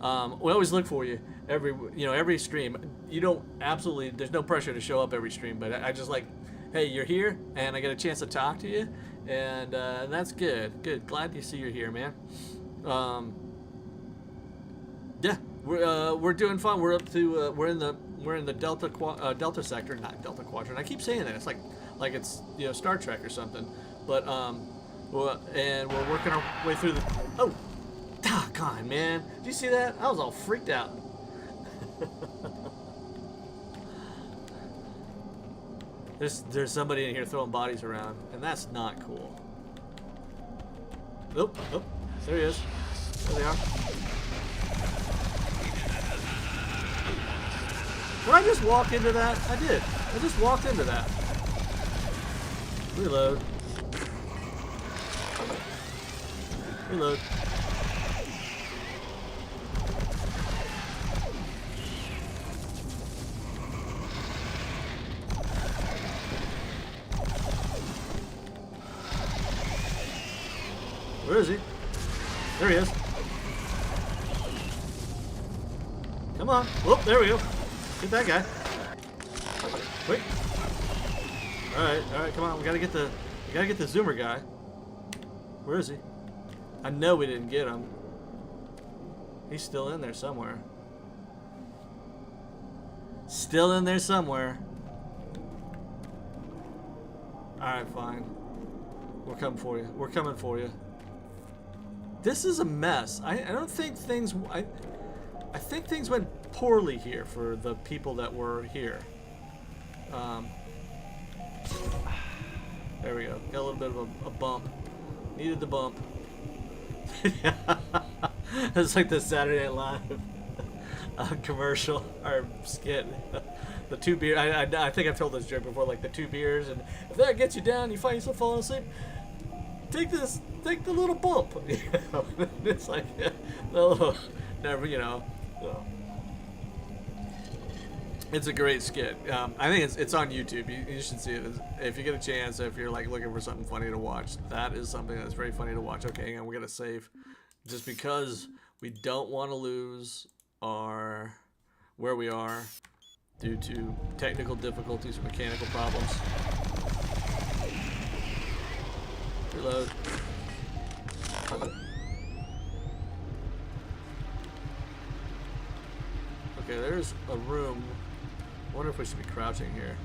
We always look for you every stream. You don't absolutely, there's no pressure to show up every stream, but I just like, hey, you're here and I get a chance to talk to you, and that's good. Good. Glad to see you're here, man. Yeah, we're doing fun. We're up to we're in the Delta sector, not Delta Quadrant. I keep saying that. It's like it's Star Trek or something. But and we're working our way through the. Oh, doggone, man! Did you see that? I was all freaked out. There's somebody in here throwing bodies around, and that's not cool. Oh, there he is. There they are. Did I just walk into that? I did. I just walked into that. Reload. Reload. Where is he? There he is. Come on. Whoop, there we go. Get that guy. Quick. Alright, come on. We gotta get the zoomer guy. Where is he? I know we didn't get him. He's still in there somewhere. Still in there somewhere. Alright, fine. We're coming for you. We're coming for you. This is a mess. I don't think things... I think things went poorly here for the people that were here. There we go. Got a little bit of a bump. Needed the bump. It's like the Saturday Night Live commercial or skit. The two beers. I think I've told this joke before. Like the 2 beers, and if that gets you down, you find yourself falling asleep. Take the little bump. It's like never. It's a great skit. I think it's on YouTube. You should see it if you get a chance. If you're like looking for something funny to watch, that is something that's very funny to watch. Okay, hang on, we're gonna save, just because we don't want to lose our where we are due to technical difficulties or mechanical problems. Reload. Okay, there's a room. I wonder if we should be crouching here.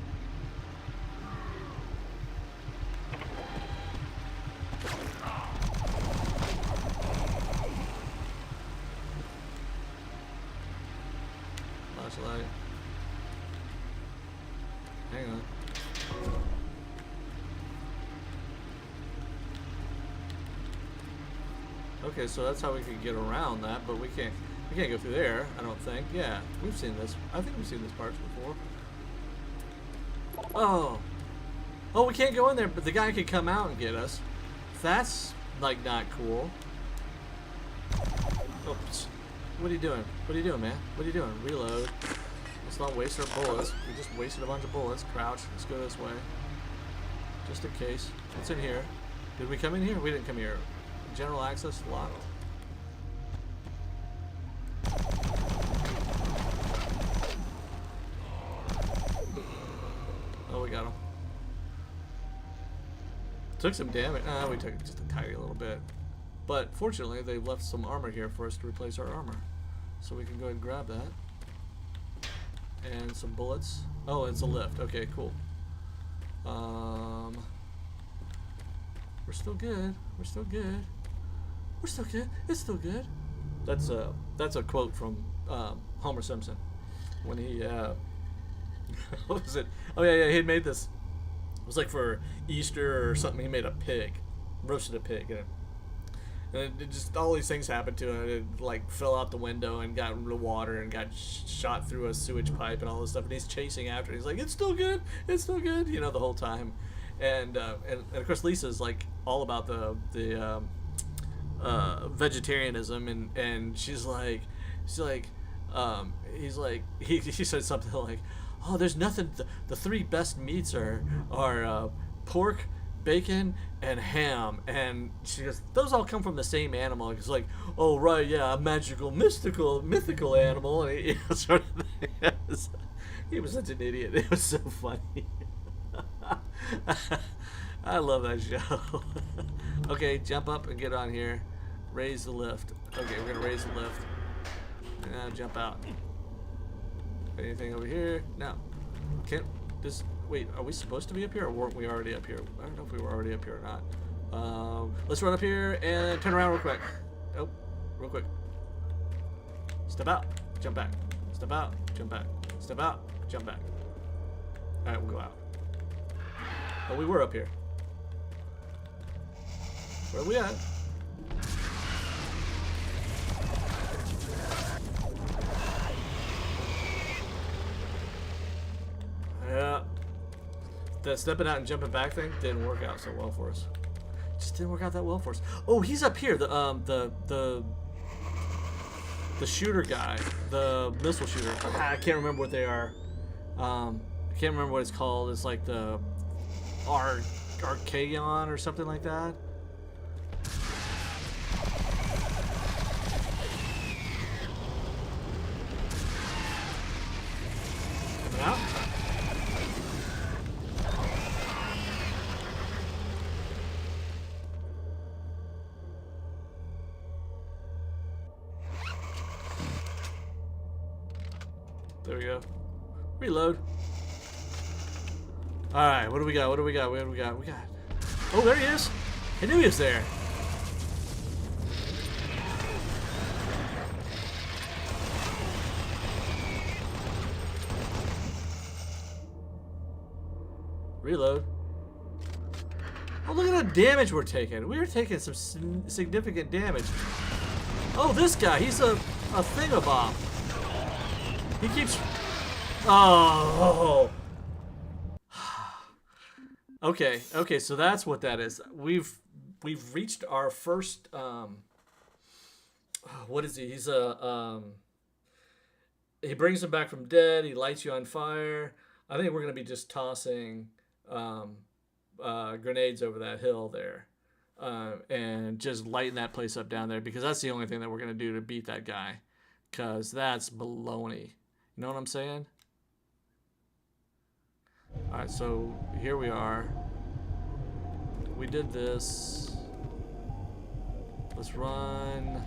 Flashlight. Hang on. Okay, so that's how we can get around that, but we can't go through there, I don't think. Yeah, we've seen this. I think we've seen this parts before. Oh, we can't go in there, but the guy could come out and get us. That's like not cool. Oops. What are you doing? What are you doing, man? What are you doing? Reload. Let's not waste our bullets. We just wasted a bunch of bullets. Crouch. Let's go this way. Just in case. What's in here? Did we come in here? We didn't come here. General access locked. Oh, we got him. Took some damage. We took just a tiny little bit. But fortunately, they left some armor here for us to replace our armor. So we can go ahead and grab that. And some bullets. Oh, it's a lift. Okay, cool. We're still good. We're still good. We're still good. It's still good. That's a quote from Homer Simpson when he What was it? Oh yeah, he had made this. It was like for Easter or something. He made a pig, roasted a pig, and it just all these things happened to him. It like fell out the window and got into water and got shot through a sewage pipe and all this stuff. And he's chasing after it. He's like, it's still good, you know, the whole time. And of course Lisa's like all about the vegetarianism, and she said something like, oh, there's nothing. The three best meats are pork, bacon, and ham. And she goes, those all come from the same animal. It's like, oh right, yeah, a magical, mythical animal. And he, you know, sort of thing. He was such an idiot. It was so funny. I love that show. Okay, jump up and get on here. Raise the lift. Okay, we're gonna raise the lift. Jump out. Anything over here? No. Can't. This. Wait, are we supposed to be up here, or weren't we already up here? I don't know if we were already up here or not. Let's run up here and turn around real quick. Oh, real quick. Step out. Jump back. Step out. Jump back. Step out. Jump back. All right, we'll go out. Oh, we were up here. Where are we at? Yeah. That stepping out and jumping back thing didn't work out so well for us. Just didn't work out that well for us. Oh, he's up here. The shooter guy, the missile shooter. I can't remember what they are. I can't remember what it's called. It's like the Archaeon or something like that. Coming out. There we go. Reload. Alright, what do we got? What do we got? What do we got? We got. Oh, there he is. I knew he was there. Reload. Oh, look at the damage we're taking. We're taking some significant damage. Oh, this guy. He's a thingamabob. He keeps. Oh. Okay, so that's what that is. We've reached our first. What is he? He's a. He brings him back from dead. He lights you on fire. I think we're gonna be just tossing grenades over that hill there, and just lighting that place up down there, because that's the only thing that we're gonna do to beat that guy, cause that's baloney. You know what I'm saying? Alright, so here we are. We did this. Let's run.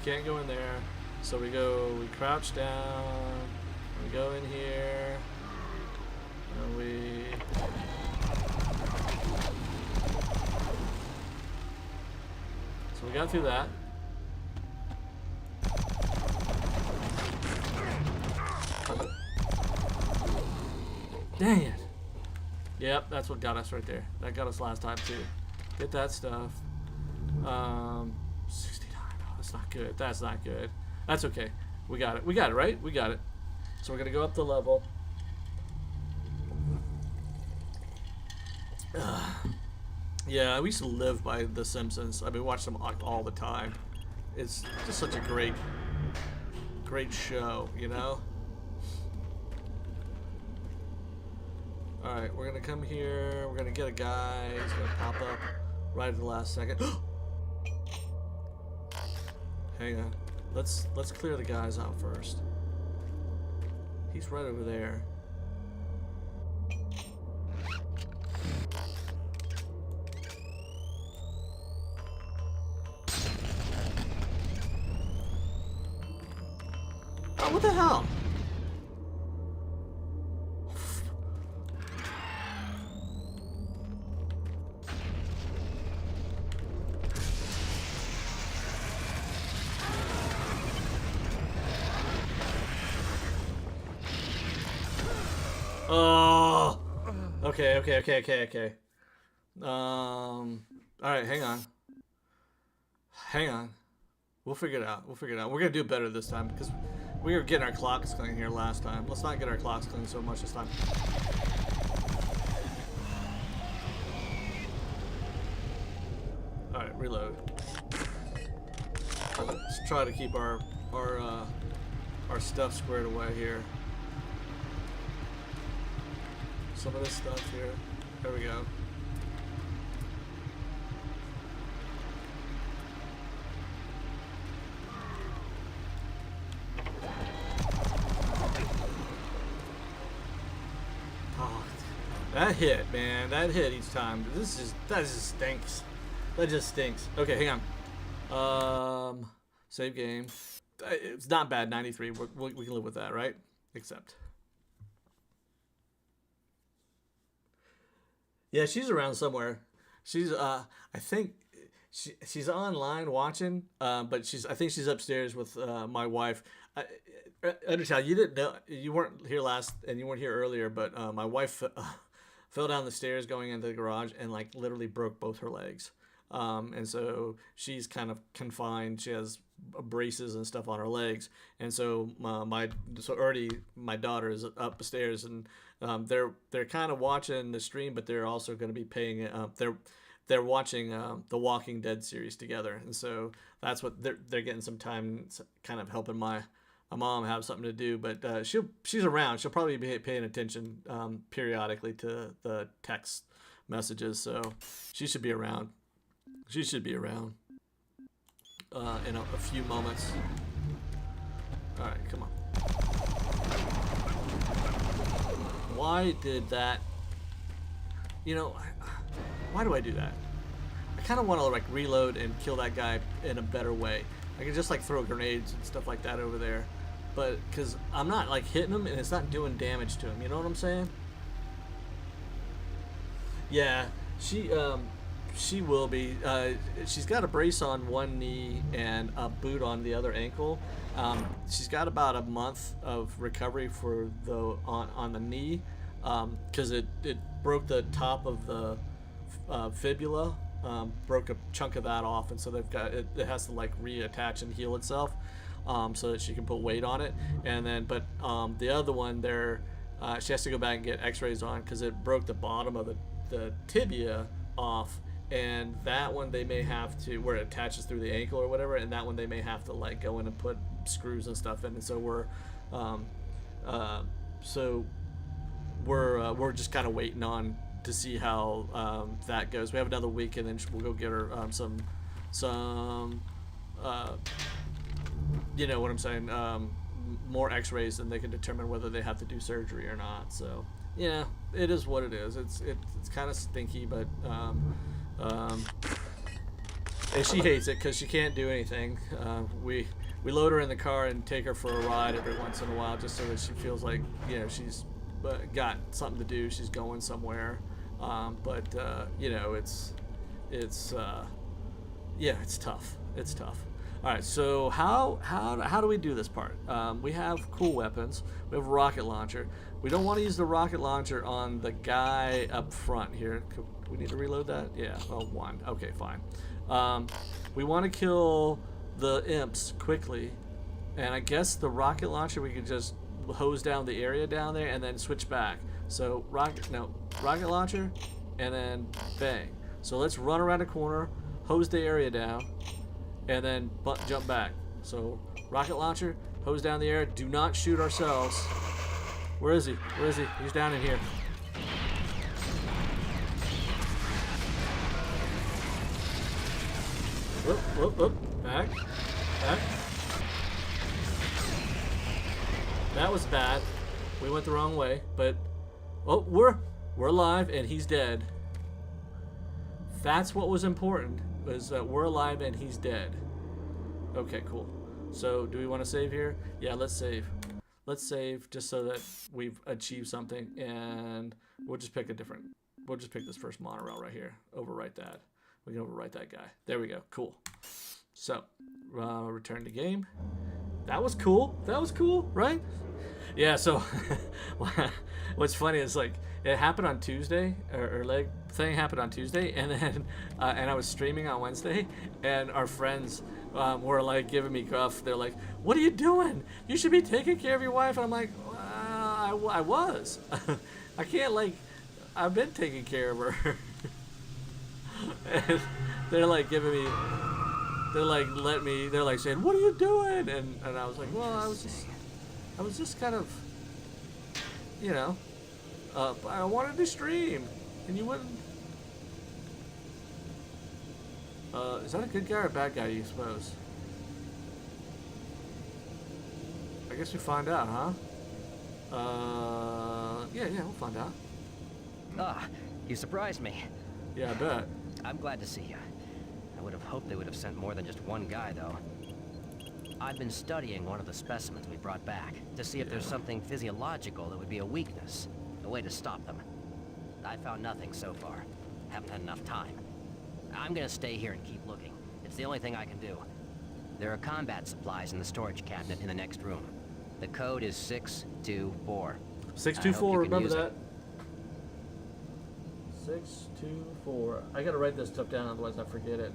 Can't go in there, so we crouch down, we go in here, and we so we got through that. Dang it. Yep, that's what got us right there. That got us last time too. Get that stuff. 69. Oh, that's not good. That's not good. That's okay. We got it. We got it, right? We got it. So we're gonna go up the level. Yeah, we used to live by The Simpsons. I mean, watch them all the time. It's just such a great show, you know? Alright, we're gonna come here. We're gonna get a guy. He's gonna pop up right at the last second. Hang on. Let's clear the guys out first. He's right over there. What the hell? Oh. Okay. All right, hang on. We'll figure it out. We're gonna do better this time because we were getting our clocks clean here last time. Let's not get our clocks clean so much this time. All right, reload. Let's try to keep our stuff squared away here. Some of this stuff here. There we go. Oh, that hit, man. That hit each time. That just stinks. That just stinks. Okay, hang on. Save game. It's not bad. 93. We can live with that, right? Except. Yeah, she's around somewhere. She's I think she's online watching, but I think she's upstairs with my wife. Undertale, you didn't know, you weren't here last and you weren't here earlier, but my wife fell down the stairs going into the garage and like literally broke both her legs. And so she's kind of confined. She has braces and stuff on her legs, and so my daughter is upstairs, and they're kind of watching the stream, but they're also going to be paying. They're watching the Walking Dead series together, and so that's what they're getting some time, kind of helping my mom have something to do. But she's around. She'll probably be paying attention periodically to the text messages, so she should be around. In a few moments. All right, come on. Why did that? You know, why do I do that? I kind of want to like reload and kill that guy in a better way. I can just like throw grenades and stuff like that over there, but because I'm not like hitting him and it's not doing damage to him. You know what I'm saying? Yeah, she will be. She's got a brace on one knee and a boot on the other ankle. She's got about a month of recovery for on the knee, because it broke the top of the fibula, broke a chunk of that off, and so they've got it has to like reattach and heal itself, so that she can put weight on it. And then, but the other one there, she has to go back and get X-rays on because it broke the bottom of the tibia off. And that one they may have to, where it attaches through the ankle or whatever, and that one they may have to like go in and put screws and stuff in. And so we're just kind of waiting on to see how that goes. We have another week, and then we'll go get her some you know what I'm saying, more X-rays, and they can determine whether they have to do surgery or not. So yeah, it is what it is. It's kind of stinky, but. And she hates it because she can't do anything. We load her in the car and take her for a ride every once in a while, just so that she feels like, you know, she's got something to do. She's going somewhere. But you know, it's yeah, it's tough. It's tough. All right, so how do we do this part? We have cool weapons. We have a rocket launcher. We don't want to use the rocket launcher on the guy up front here. We need to reload that? Yeah, oh, one. Okay, fine. We want to kill the imps quickly, and I guess the rocket launcher we could just hose down the area down there and then switch back. So rocket launcher, and then bang. So let's run around a corner, hose the area down, and then jump back. So rocket launcher, hose down the area. Do not shoot ourselves. Where is he? He's down in here. Whoop. Back. That was bad. We went the wrong way, but oh, we're alive and he's dead. That's what was important, was that we're alive and he's dead. Okay, cool. So, do we want to save here? Yeah, let's save. let's save just so that we've achieved something, and we'll just pick this first monorail right here. Overwrite that. We can overwrite that guy. There we go. Cool. So, return to game. That was cool. That was cool, right? Yeah, so what's funny is like it happened on Tuesday, or like thing happened on Tuesday, and then and I was streaming on Wednesday, and our friends were like giving me guff. They're like, "What are you doing? You should be taking care of your wife." And I'm like, well, I was. I can't, like, I've been taking care of her. And they're like giving me, they're like they're like saying, "What are you doing?" And I was like, "Well, I was just kind of, you know, I wanted to stream, and you wouldn't." Is that a good guy or a bad guy, you suppose? I guess we find out, huh? Yeah, we'll find out. Ah, you surprised me. Yeah, I bet. I'm glad to see you. I would have hoped they would have sent more than just one guy, though. I've been studying one of the specimens we brought back to see if there's something physiological that would be a weakness, a way to stop them. I found nothing so far. Haven't had enough time. I'm gonna stay here and keep looking. It's the only thing I can do. There are combat supplies in the storage cabinet in the next room. The code is 624. 624, remember use it. that. 624. I gotta write this stuff down, otherwise I forget it.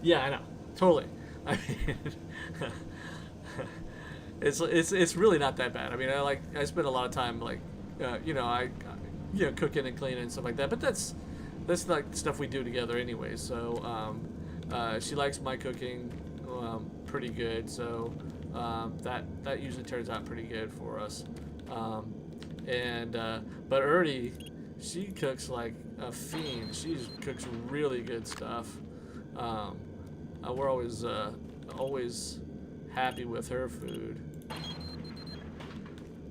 Yeah, I know. Totally. I mean, it's really not that bad. I mean, I spend a lot of time like, cooking and cleaning and stuff like that. But that's like stuff we do together anyway. So she likes my cooking pretty good. So that usually turns out pretty good for us. But Ernie, she cooks like a fiend. She cooks really good stuff. We're always happy with her food.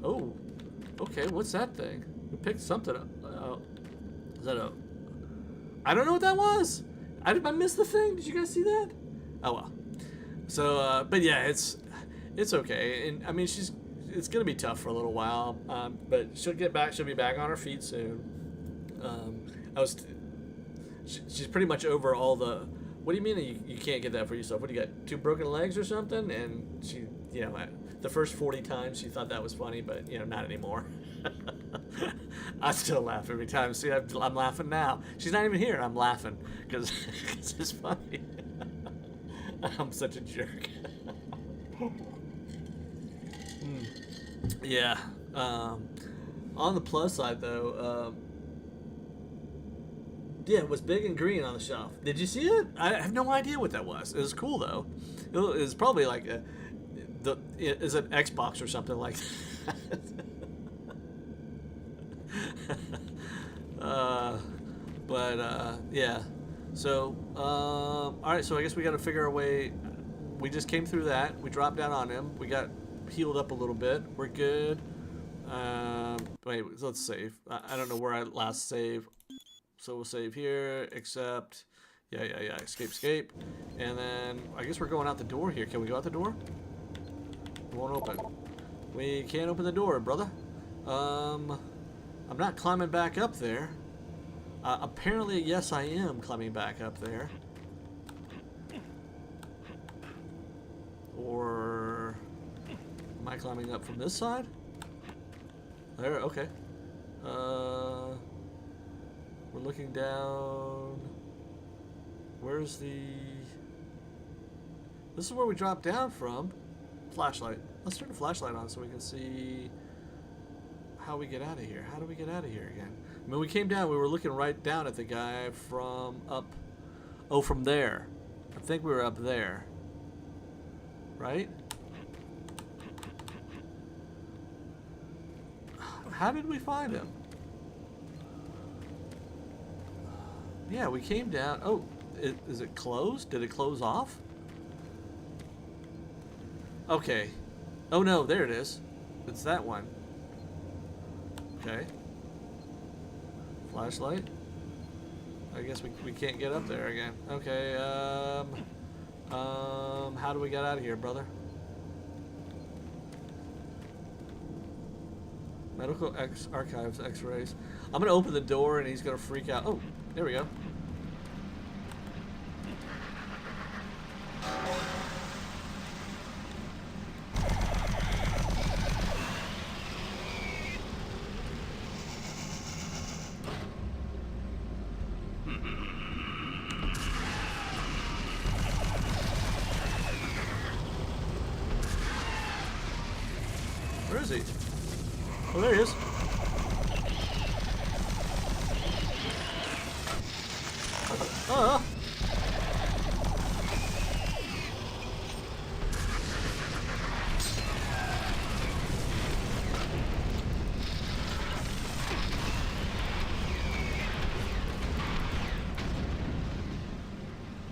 Oh, okay. What's that thing? We picked something up. Is that a? I don't know what that was. I missed the thing. Did you guys see that? Oh well. So, but yeah, it's okay. And I mean, it's gonna be tough for a little while. But she'll get back. She'll be back on her feet soon. She's pretty much over all the. What do you mean you can't get that for yourself? What do you got? 2 broken legs or something? And she, the first 40 times she thought that was funny, but not anymore. I still laugh every time. See, I'm laughing now. She's not even here. I'm laughing because it's funny. I'm such a jerk. Yeah. On the plus side, though. Yeah, it was big and green on the shelf. Did you see it? I have no idea what that was. It was cool though. It was probably like is an Xbox or something like that. Yeah. So all right. So I guess we got to figure a way. We just came through that. We dropped down on him. We got healed up a little bit. We're good. Wait. Let's save. I don't know where I last saved. So we'll save here, except, yeah, escape. And then, I guess we're going out the door here. Can we go out the door? It won't open. We can't open the door, brother. I'm not climbing back up there. Apparently, yes, I am climbing back up there. Or, am I climbing up from this side? There, okay. We're looking down. Where's the... This is where we dropped down from. Flashlight. Let's turn the flashlight on so we can see how we get out of here. How do we get out of here again? I mean, we came down. We were looking right down at the guy from up... Oh, from there. I think we were up there. Right? How did we find him? Yeah, we came down. Oh, is it closed? Did it close off? Okay. Oh no, there it is. It's that one. Okay. Flashlight. I guess we can't get up there again. Okay, how do we get out of here, brother? Medical archives, X-rays. I'm gonna open the door and he's gonna freak out. Oh, there we go. Where is he? Oh, there he is. Oh.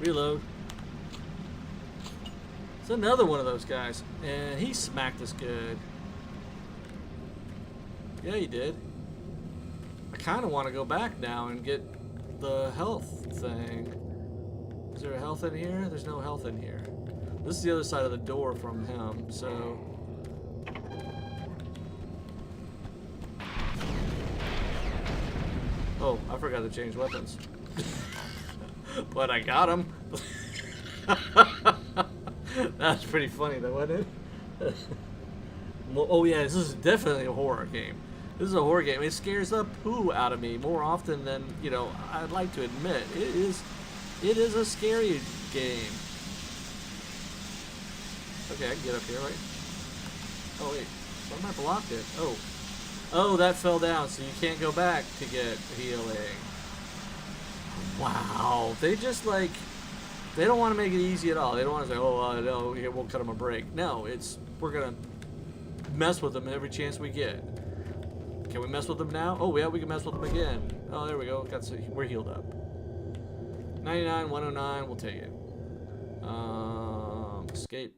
Reload. It's another one of those guys, and he smacked us good. Yeah, he did. I kind of want to go back now and get the health thing. Is there a health in here? There's no health in here. This is the other side of the door from him, so... Oh, I forgot to change weapons. But I got him. That's pretty funny though, wasn't it? Oh yeah, this is definitely a horror game. This is a horror game. It scares the poo out of me more often than, you know, I'd like to admit. It is a scary game. Okay, I can get up here, right? Oh wait, why am I blocked it? Oh, that fell down, so you can't go back to get healing. Wow, they just like, they don't want to make it easy at all. They don't want to say, oh, no, here, we'll cut them a break. No, we're gonna mess with them every chance we get. Can we mess with them now? Oh yeah, we can mess with them again. Oh, there we go. We're healed up. 99, 109. We'll take it. Escape,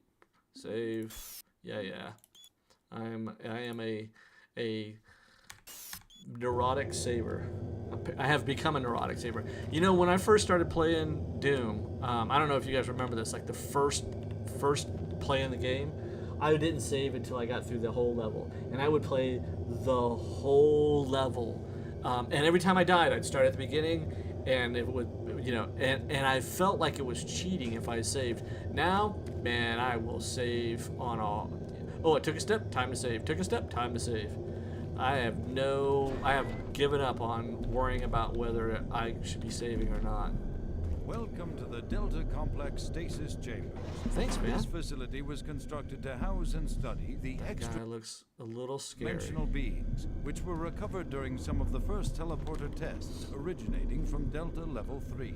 save. Yeah. I am a neurotic saver. I have become a neurotic saver. You know, when I first started playing Doom, I don't know if you guys remember this. Like the first play in the game, I didn't save until I got through the whole level, and I would play the whole level. And every time I died, I'd start at the beginning, and it would, you know, and I felt like it was cheating if I saved. Now, man, I will save on all. Oh, it took a step, time to save. Took a step, time to save. I have given up on worrying about whether I should be saving or not. Welcome to the Delta Complex Stasis Chambers. Thanks, man. This facility was constructed to house and study the That guy looks a little scary. extra-dimensional beings, which were recovered during some of the first teleporter tests originating from Delta Level 3.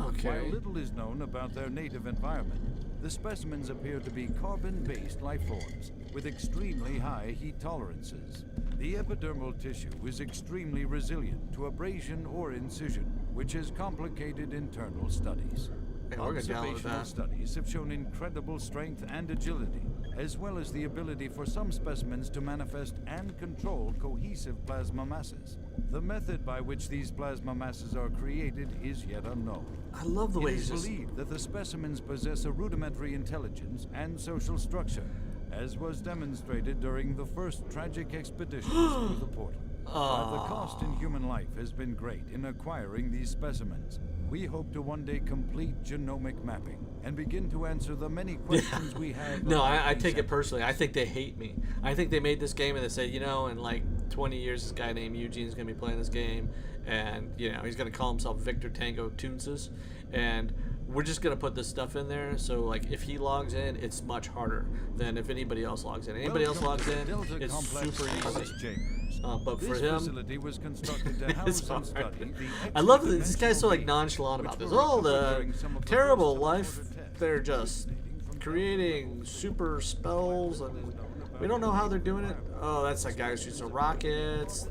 Okay. While little is known about their native environment, the specimens appear to be carbon-based life forms with extremely high heat tolerances. The epidermal tissue is extremely resilient to abrasion or incision, which has complicated internal studies. Hey, we're gonna download Observational that. studies have shown incredible strength and agility, as well as the ability for some specimens to manifest and control cohesive plasma masses. The method by which these plasma masses are created is yet unknown. I love the way It he's is just... believed that the specimens possess a rudimentary intelligence and social structure, as was demonstrated during the first tragic expeditions through the portal. While the cost in human life has been great in acquiring these specimens, we hope to one day complete genomic mapping and begin to answer the many questions we have. No, about I these take it entities. personally. I think they hate me. I think they made this game and they said, you know, in like 20 years, this guy named Eugene's going to be playing this game, and, you know, he's going to call himself Victor Tango Toonses, and we're just going to put this stuff in there, so, like, if he logs in, it's much harder than if anybody else logs in. Anybody else Welcome logs to the in, Delta it's Complex super Stasis easy. Chambers. But for This him, facility was constructed to it's house and hard. study the I love that this extra-dimensional guy's so, like, beings, nonchalant about which this. were Oh, recovered the during some of the terrible first life, teleporter tests they're just originating from creating super spells, and we don't know how they're doing it. Oh, that's that guy who shoots the rockets.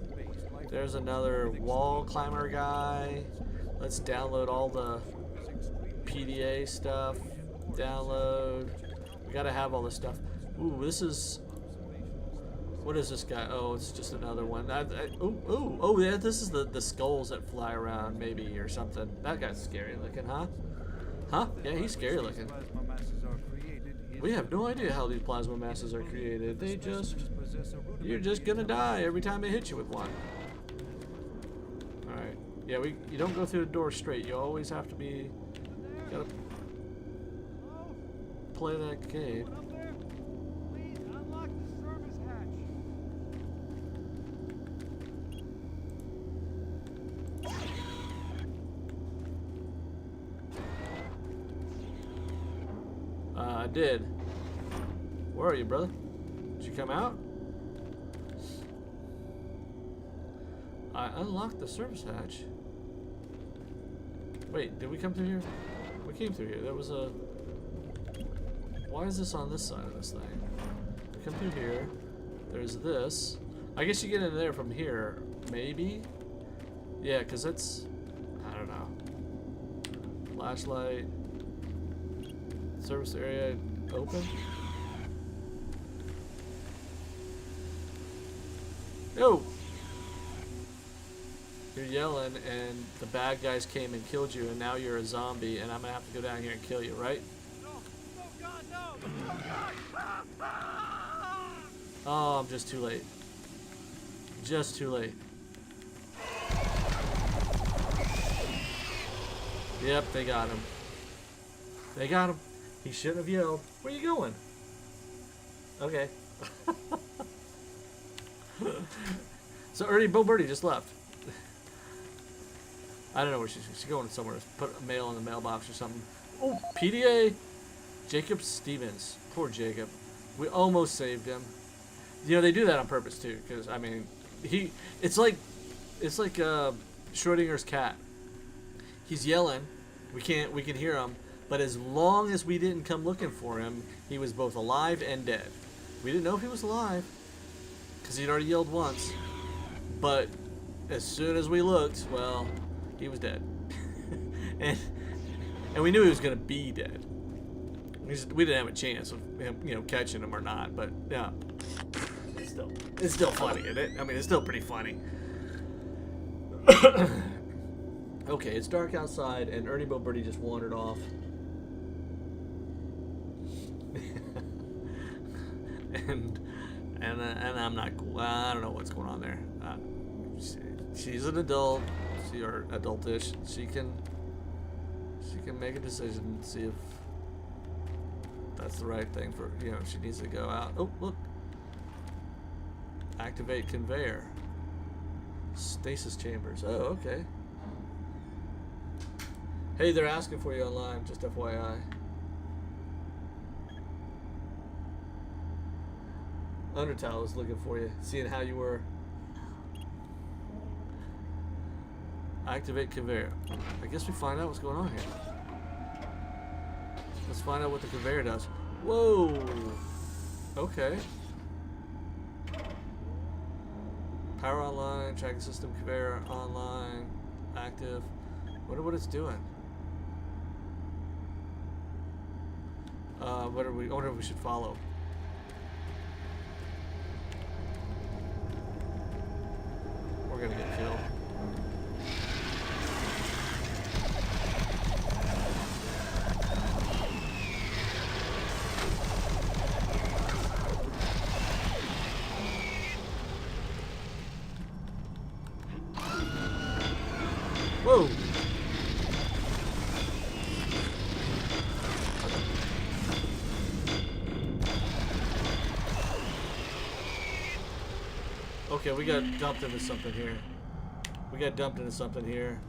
There's another wall climber guy. Let's download all the PDA stuff. Download. We gotta have all this stuff. Ooh, this is... What is this guy? Oh, it's just another one. Oh, yeah, this is the skulls that fly around, maybe, or something. That guy's scary looking, huh? Huh? Yeah, he's scary looking. plasma masses are created is We have no idea how these plasma masses are created. They just... You're just gonna die every time they hit you with one. Alright. Yeah, you don't go through the door straight. You always have to be... Gotta play that game. Up there? Please unlock the service hatch. I did. Where are you, brother? Did you come out? I unlocked the service hatch. Wait, did we come through here? We came through here. There was a... Why is this on this side of this thing? We come through here. There's this. I guess you get in there from here. Maybe? Yeah, because it's... I don't know. Flashlight. Service area open. Yo! You're yelling and the bad guys came and killed you and now you're a zombie and I'm gonna have to go down here and kill you, right? No, no, God, no! Oh, God! Oh, I'm just too late. Just too late. Yep, they got him. They got him. He shouldn't have yelled. Where you going? Okay. So Ernie Bo Birdie just left. I don't know where she's going somewhere. Put a mail in the mailbox or something. Oh, PDA. Jacob Stevens. Poor Jacob. We almost saved him. You know, they do that on purpose too, because I mean, it's like Schrodinger's cat. He's yelling. We can hear him, but as long as we didn't come looking for him, he was both alive and dead. We didn't know if he was alive because he'd already yelled once, but as soon as we looked, well, he was dead. and we knew he was gonna be dead. We didn't have a chance of him, you know, catching him or not, but yeah, it's still funny, isn't it? I mean, it's still pretty funny. Okay, it's dark outside, and Ernie Bo Birdie just wandered off. and I'm not cool. I don't know what's going on there. She's an adult. Or adultish. She can make a decision and see if that's the right thing for, you know, she needs to go out. Oh, look. Activate conveyor. Stasis chambers. Oh, okay. Hey, they're asking for you online, just FYI. Undertale was looking for you, seeing how you were. Activate conveyor. I guess we find out what's going on here. Let's find out what the conveyor does. Whoa! Okay. Power online, tracking system conveyor online, active. Wonder what it's doing. I wonder if we should follow. We're gonna get killed. Whoa! Okay, we got dumped into something here. We got dumped into something here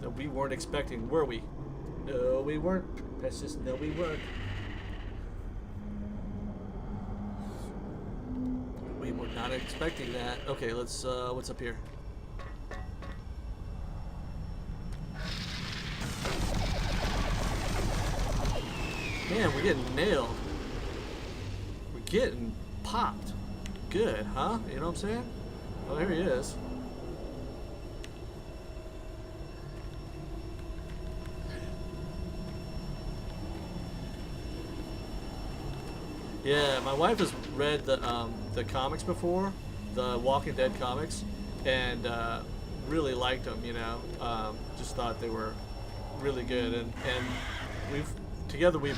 that we weren't expecting, were we? No, we weren't. That's just, no, we weren't. We were not expecting that. Okay, let's, what's up here? Man, we're getting nailed. We're getting popped. Good, huh? You know what I'm saying? Oh, there he is. Yeah, my wife has read the comics before, the Walking Dead comics, and really liked them. You know, just thought they were really good, and we've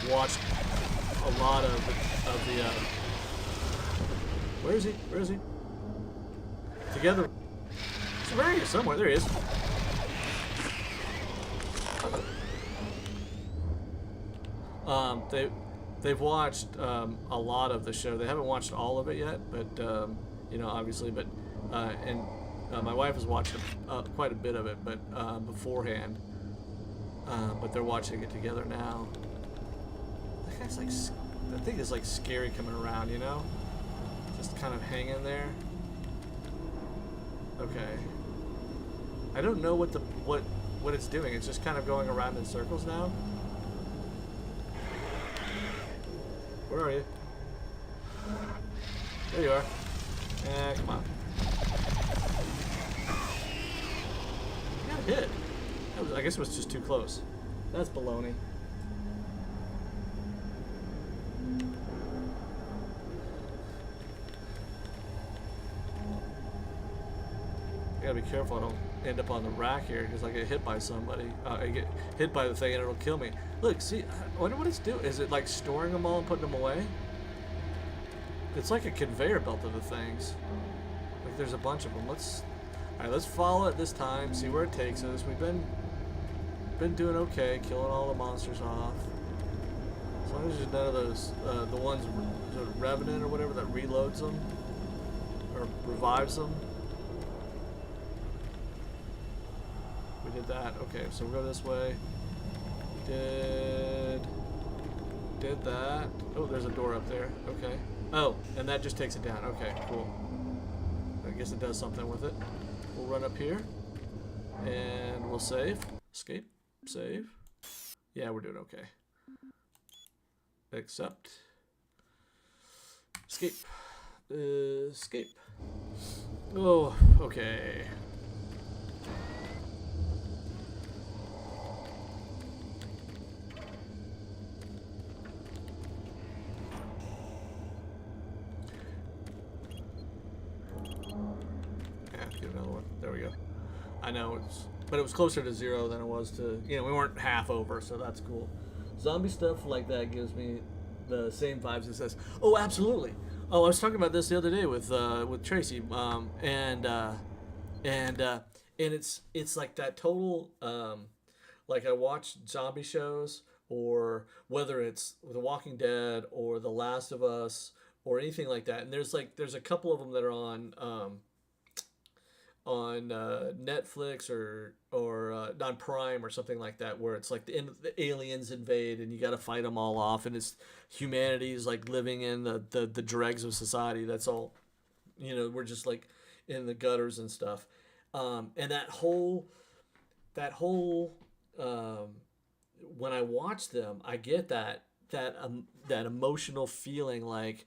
watched a lot of the. Where is he? Where is he? Together. So where are you? Somewhere. There he is. They've watched a lot of the show. They haven't watched all of it yet, but you know, obviously, but and my wife has watched quite a bit of it, but beforehand. But they're watching it together now. That guy's like, that thing is like scary coming around, you know? Just kind of hanging there. Okay. I don't know what it's doing. It's just kind of going around in circles now. Where are you? There you are. Come on. You got hit. I guess it was just too close. That's baloney. I gotta be careful I don't end up on the rack here, because I get hit by somebody. I get hit by the thing and it'll kill me. Look, see, I wonder what it's doing. Is it like storing them all and putting them away? It's like a conveyor belt of the things. Like there's a bunch of them. Alright, let's follow it this time, see where it takes us. We've been doing okay, killing all the monsters off. As long as there's none of those, the ones, the Revenant or whatever that reloads them, or revives them. We did that. Okay, so we'll go this way. Did that. Oh, there's a door up there. Okay. Oh, and that just takes it down. Okay, cool. I guess it does something with it. We'll run up here, and we'll save. Escape. Save. Yeah, we're doing okay. Accept. Escape. Escape. Oh, okay. Get another one. There we go. I know but it was closer to 0 than it was to, you know, we weren't half over, so that's cool. Zombie stuff like that gives me the same vibes as this. Oh, absolutely. Oh, I was talking about this the other day with Tracy, and it's like that total, like I watch zombie shows, or whether it's The Walking Dead or The Last of Us or anything like that, and there's a couple of them that are on Netflix or on Prime or something like that, where it's like the aliens invade and you got to fight them all off, and it's humanity's like living in the dregs of society. That's all, you know, we're just like in the gutters and stuff. And that whole when I watch them, I get that emotional feeling like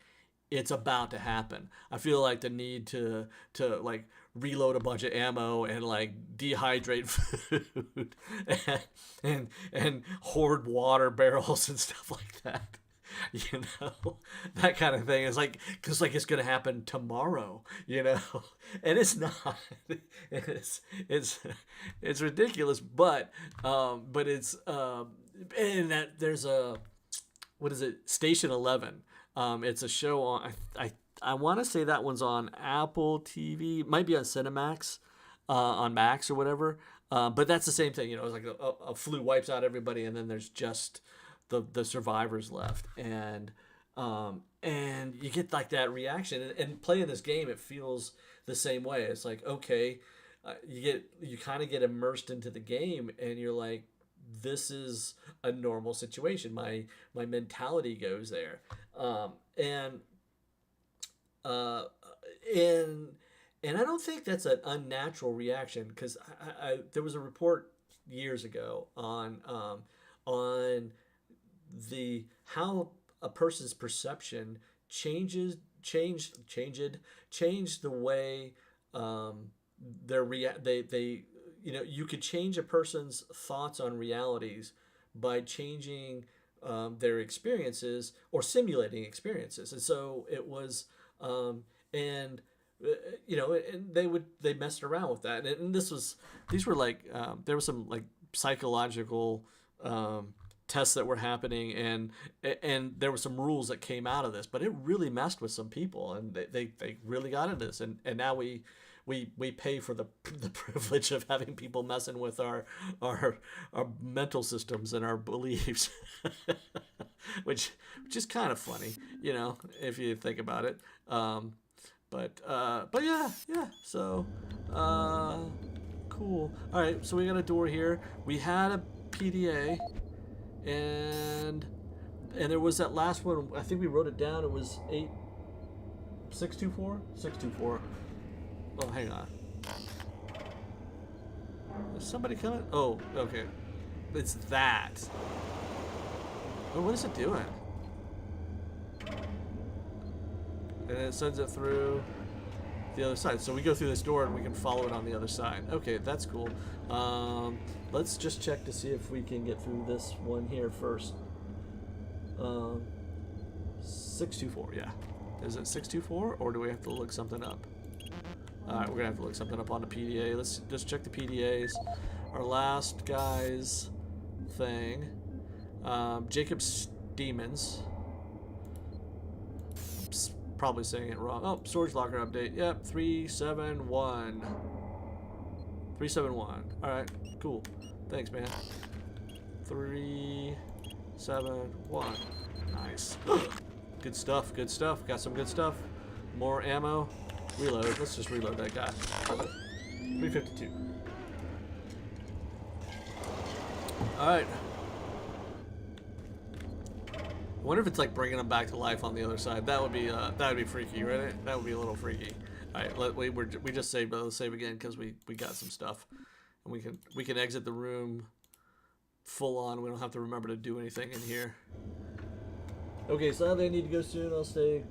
it's about to happen. I feel like the need to like reload a bunch of ammo and like dehydrate food and hoard water barrels and stuff like that. You know, that kind of thing is like, because like it's gonna happen tomorrow, you know, and it's not. It's ridiculous, but it's and that there's a, what is it, Station 11. It's a show on, I want to say that one's on Apple TV. It might be on Cinemax, on Max or whatever. But that's the same thing. You know, it's like a flu wipes out everybody, and then there's just the survivors left. And you get like that reaction. And playing this game, it feels the same way. It's like, okay, you kind of get immersed into the game, and you're like, this is a normal situation. My mentality goes there. And I don't think that's an unnatural reaction, because there was a report years ago on the how a person's perception changed the way they you know, you could change a person's thoughts on realities by changing their experiences or simulating experiences. And so it was, you know, and they messed around with that. And these were like, there was some like psychological tests that were happening, and there were some rules that came out of this, but it really messed with some people, and they really got into this, and now we pay for the privilege of having people messing with our mental systems and our beliefs, which is kind of funny, you know, if you think about it. But yeah. So cool. All right, so we got a door here. We had a PDA, and there was that last one. I think we wrote it down. It was 624. Oh, hang on. Is somebody coming? Oh, okay. It's that. Oh, what is it doing? And it sends it through the other side. So we go through this door and we can follow it on the other side. Okay, that's cool. Let's just check to see if we can get through this one here first. 624, yeah. Is it 624, or do we have to look something up? Alright, we're gonna have to look something up on the PDA. Let's just check the PDAs. Our last guy's thing. Jacob's Demons. Probably saying it wrong. Oh, storage locker update. Yep, 371. 371. Alright, cool. Thanks, man. 371. Nice. Good stuff, good stuff. Got some good stuff. More ammo. Reload. Let's just reload that guy. 352. Alright. I wonder if it's like bringing them back to life on the other side. That would be freaky, right? That would be a little freaky. All right, we just saved, but let's save again because we got some stuff, and we can exit the room full on. We don't have to remember to do anything in here. Okay, so I need to go soon. I'll stay.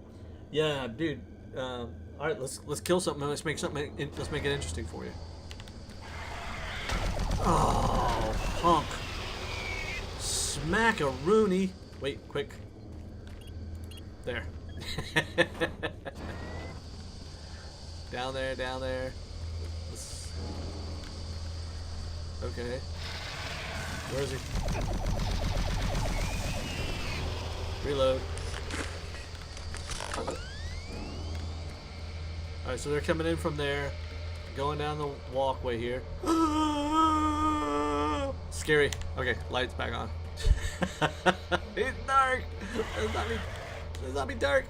Yeah, dude. All right, let's kill something. Let's make it interesting for you. Oh, punk! Smack-a-rooney. Wait, quick. There. Down there. Okay. Where is he? Reload. Alright, so they're coming in from there. Going down the walkway here. Scary. Okay, lights back on. It's dark. It's not be dark.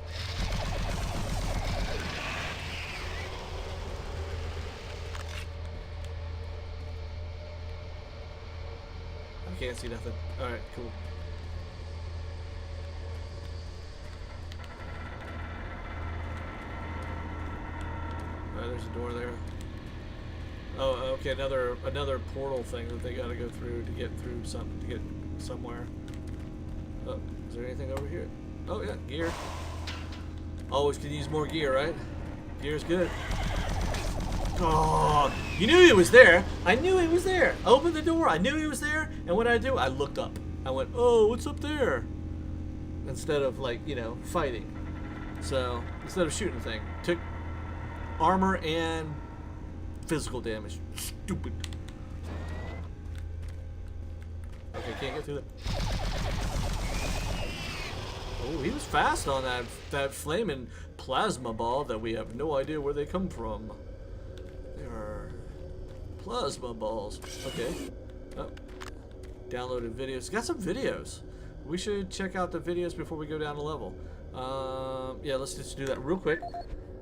I can't see nothing. All right, cool. All right, there's a door there. Oh, okay, another portal thing that they got to go through to get through somewhere. Oh, is there anything over here? Oh yeah, gear. Always could use more gear, right? Gear's good. Oh, you knew he was there. I knew he was there. I opened the door. I knew he was there. And what did I do? I looked up. I went, oh, what's up there? Instead of like, you know, fighting. So instead of shooting the thing, took armor and physical damage. Stupid. Okay, can't get through that. Oh, he was fast on that flaming plasma ball that we have no idea where they come from. They are plasma balls. Okay. Oh. Downloaded videos. Got some videos. We should check out the videos before we go down a level. Yeah, let's just do that real quick.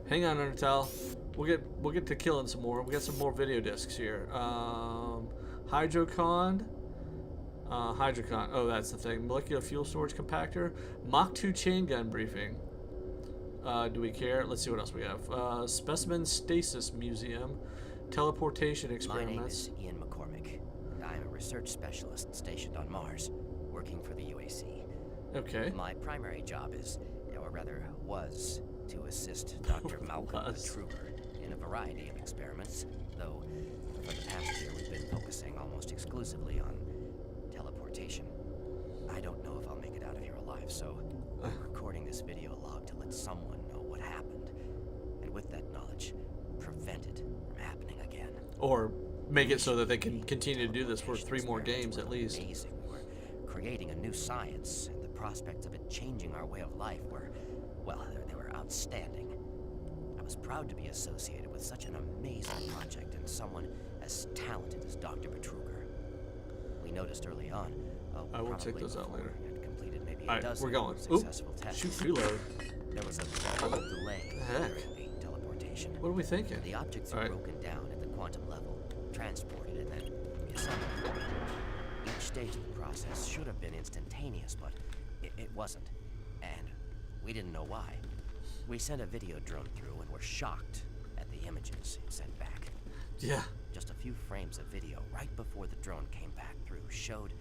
Hang on, Undertale. We'll get to killing some more. We got some more video discs here. Hydrocon. Hydrocon. Oh, that's the thing. Molecular fuel storage compactor. Mach 2 chain gun briefing. Do we care? Let's see what else we have. Specimen stasis museum. Teleportation experiments. My name is Ian McCormick. I'm a research specialist stationed on Mars, working for the UAC. Okay. My primary job is, or rather was, to assist Dr. Malcolm the Trooper in a variety of experiments, though for the past year we've been focusing almost exclusively on teleportation. I don't know if I'll make it out of here alive, so I'm recording this video log to let someone know what happened, and with that knowledge, prevent it from happening again. Or make it so that they can continue to do this for 3 more games at least. Amazing. We're creating a new science, and the prospects of it changing our way of life were, well, they were outstanding. I was proud to be associated with such an amazing project and someone as talented as Dr. Betruger. We noticed early on, I will check those out later. we had completed maybe All a right, dozen we're going. successful tests. Shoot, reload. There was a long delay heck? during the teleportation. What are we thinking? The objects All are right. broken down at the quantum level, transported, and then reassembled. Each stage of the process should have been instantaneous, but it wasn't. And we didn't know why. We sent a video drone through and were shocked at the images it sent back. Yeah. Just a few frames of video right before the drone came back through showed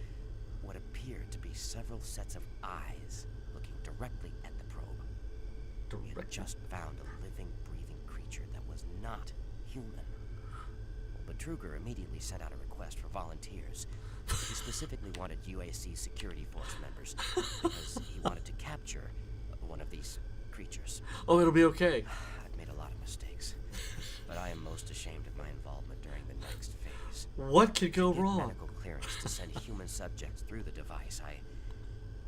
what appeared to be several sets of eyes looking directly at the probe. We had just found a living, breathing creature that was not human. Well, Betruger immediately sent out a request for volunteers. He specifically wanted UAC security force members because he wanted to capture one of these creatures. Oh, it'll be okay. I've made a lot of mistakes, but I am most ashamed of my involvement during the next phase. What could go To get wrong? medical clearance to send human subjects through the device,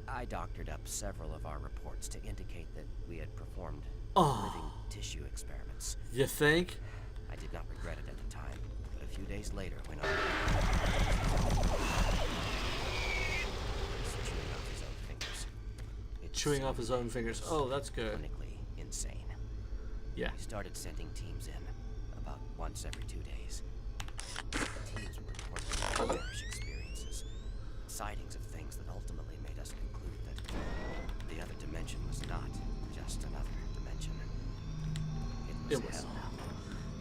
I doctored up several of our reports to indicate that we had performed living tissue experiments. You think? I did not regret it at the time, but a few days later when I chewing off his own fingers. It Chewing off his seemed own fingers. Oh, that's good. clinically insane. Yeah. We started sending teams in about once every 2 days. The teams were reporting nightmarish experiences, sightings of things that ultimately made us conclude that the other dimension was not just another dimension. It was hell. hell.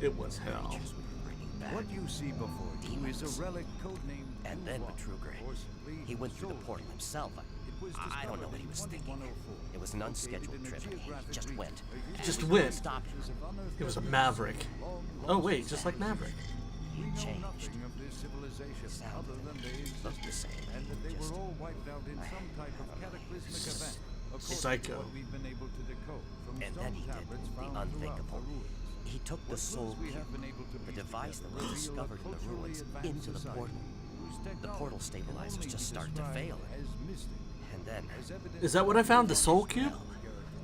It was hell. Creatures we were bringing back. What you see before you is a relic codenamed And then Thru, Betruger, or simply he went through the Soul. portal himself. I don't know what he was thinking. It was an unscheduled trip, and he just went. Just And went. Stop him. It was a maverick. Oh, wait, just like Maverick. He We know changed. nothing of this civilization Sound other than they looked the existed same. and that they Just- were all wiped out in some type of cataclysmic event. According Psycho. to what we've been able to decode from And stone then he did tablets the found throughout unthinkable. the ruins. He took the What Soul clues we Cube, have been able to the piece device that together was reveal a discovered in the culturally ruins, advanced into the society portal. whose The portal technology stabilizers can only just be started to described fail. as mystic, And then as evidence Is that what I found? The Soul Cube?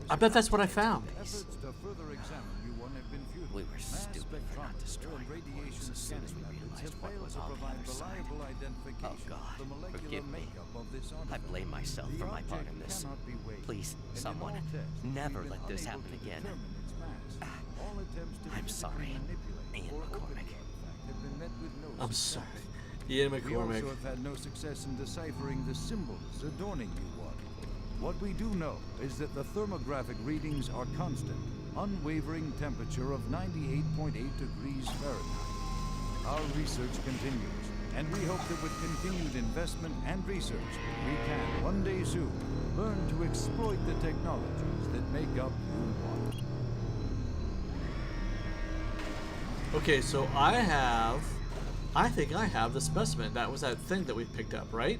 I bet that's what I found. efforts to further examine U1 have been futile. we were Mass stupid for not spectrometers destroying and the radiation portals as soon as we scanning methods realized have what failed was to on the provide other side. reliable identification Oh, God, of the molecular forgive me. makeup of this I artifact. blame myself The for my part object in this. cannot be weighed, Please, and in someone, all tests, never we've let been this unable happen to again. determine its mass. All attempts to I'm physically sorry, manipulate Ian or open McCormick. the artifact have been met with no I'm success. sorry. Ian We McCormick. also have had no success in deciphering the symbols adorning U1. What we do know is that the thermographic readings are constant, unwavering temperature of 98.8 degrees Fahrenheit. Our research continues, and we hope that with continued investment and research, we can, one day soon, learn to exploit the technologies that make up U1. Okay, so I think I have the specimen. That was that thing that we picked up, right?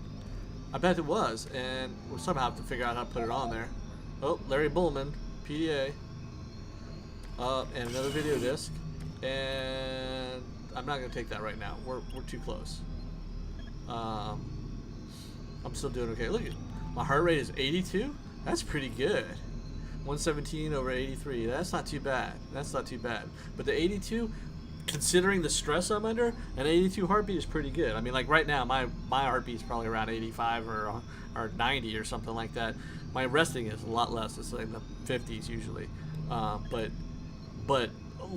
I bet it was, and we'll somehow have to figure out how to put it on there. Oh, Larry Bullman, PDA. And another video disc. And I'm not gonna take that right now. We're too close. I'm still doing okay. Look at my heart rate is 82. That's pretty good. 117 over 83. That's not too bad. That's not too bad. But the 82, considering the stress I'm under, an 82 heartbeat is pretty good. I mean, like right now, my heartbeat is probably around 85 or 90 or something like that. My resting is a lot less. It's like in the 50s usually. But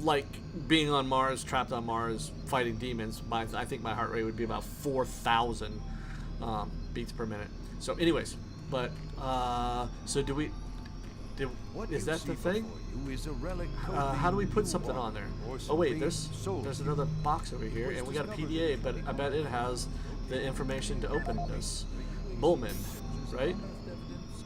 like being on Mars, trapped on Mars, fighting demons, I think my heart rate would be about 4,000 beats per minute. So, anyways, but so do we? What Is you that see the thing? before you is a relic How do we codenamed put something U1, on there? or Oh wait, simply there's Soul. another box over here, and we got a PDA, but I bet it has the information to open this. Bullman, right?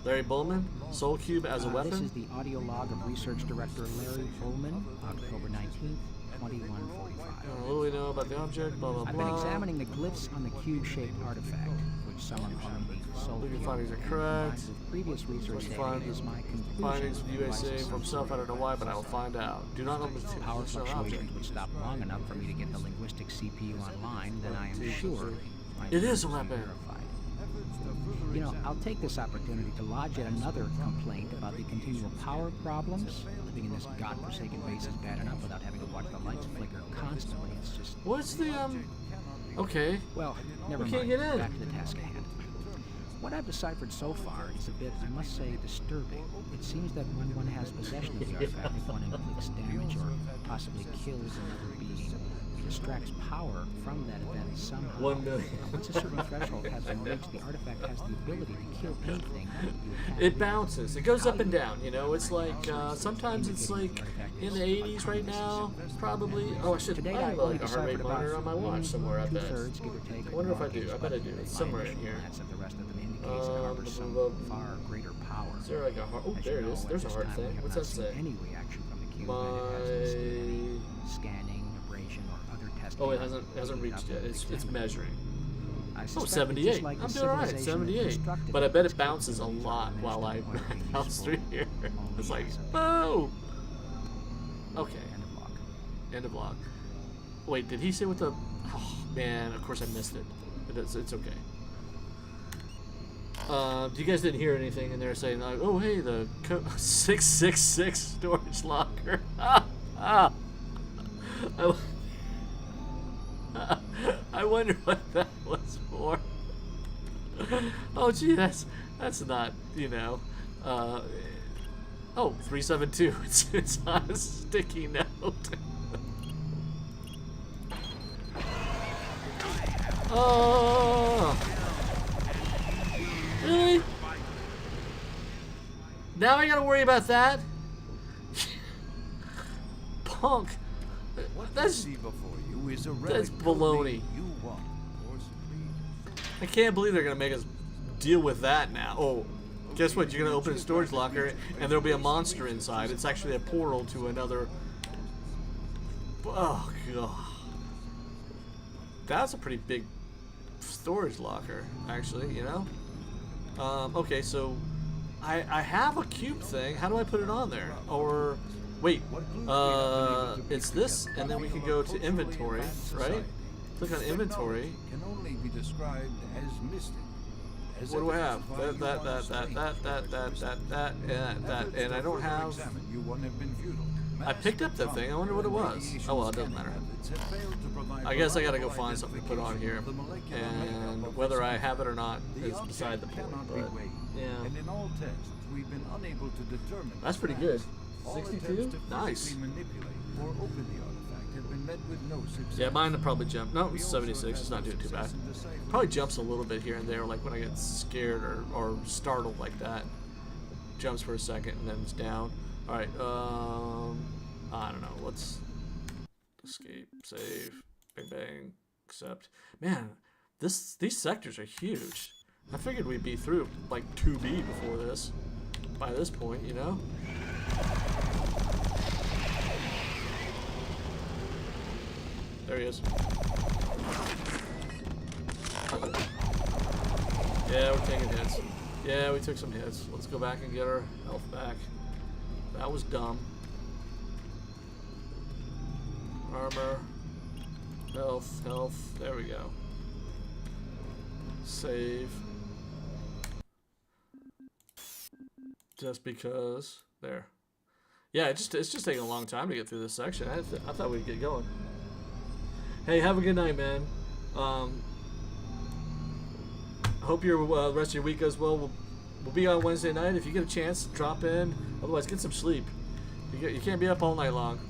Larry Bullman, Soul Cube as a This weapon. is the audio log of Research Director Larry Ullman, October 19th, 2145. What do we know about the object? Blah blah I've blah. been examining the glyphs on the cube-shaped artifact, which some are calling the Soul Your Cube. findings are In correct. line with previous research data Find- is my conclusion. Findings of that USA devices for himself. I don't know why, but I will find out. Do not open the Power object. fluctuations would stop long enough for me to get the linguistic CPU online, then I am sure my It is a theories will be weapon. verified. You know, I'll take this opportunity to lodge yet another complaint about the continual power problems. Living in this godforsaken base is bad enough without having to watch the lights flicker constantly. It's just... What's the, okay. Well, never We mind. can't get in. Back to the task at hand. What I've deciphered so far is a bit, I must say, disturbing. It seems that when one has possession of the artifact, if one inflicts damage or possibly kills another being, it extracts power from that event somehow. 1 million. Once a certain threshold has been reached, the artifact has the ability to kill anything. It bounces. It goes up and down, you know. It's like, sometimes it's like in the 80s right now, probably. Oh, I should Today I I have only like a heart rate deciphered monitor on my watch somewhere, I bet. 2/3, give or take. I wonder if I do. I bet I do. It's somewhere in here. The rest of them indicates it harbors some far greater power. Is there like a heart? Oh, As there you it is. know, There's a at heart this time, thing. we have What's not that seen say? any reaction from the cube, and it hasn't seen any scanning, abrasion, or other testing. Oh, it hasn't reached yet. It's measuring. I Oh, suspect that 78. just like I'm the doing alright. civilization that 78. constructed But I it, bet it's it bounces a capable of lot managed while to I acquire bounce useful through here. only It's like, as a- whoa. Okay. End of log. End of log. Wait, did he say what the? Oh man, of course I missed it. It's okay. You guys didn't hear anything in there saying like, oh hey, the 666 storage locker. I wonder what that was for. Oh gee, that's not, you know. Oh, 372. It's on a sticky note. Oh. Really? Now I gotta worry about that? Punk. That's baloney. I can't believe they're gonna make us deal with that now. Oh, guess what? You're gonna open a storage locker and there'll be a monster inside. It's actually a portal to another. Oh god. That's a pretty big storage locker, actually, you know? Okay, so I have a cube thing. How do I put it on there? Or wait, it's this, and then we can go to inventory, right? Click on inventory. Can only be described as mystic. What do I have? That, and I don't have. I picked up that thing. I wonder what it was. Oh well, it doesn't matter. I guess I gotta go find something to put on here, and whether I have it or not is beside the point. But yeah, And in all tests, we've been unable to determine. that's pretty good. 62, nice. Manipulate or open the artifact have been met with no success. Yeah, mine will probably jump. No, it's 76. It's not doing too bad. Probably jumps a little bit here and there, like when I get scared or startled like that. Jumps for a second and then it's down. All right. I don't know. Let's escape, save, bang bang, accept. Man, these sectors are huge. I figured we'd be through like 2B before this. By this point, you know. There he is. Yeah, we're taking hits. Yeah, we took some hits. Let's go back and get our health back. That was dumb. Armor. Health. There we go. Save. Just because. There. Yeah, it's just taking a long time to get through this section. I thought we'd get going. Hey, have a good night, man. Hope your rest of your week goes well. We'll be on Wednesday night. If you get a chance, drop in. Otherwise, get some sleep. You can't be up all night long.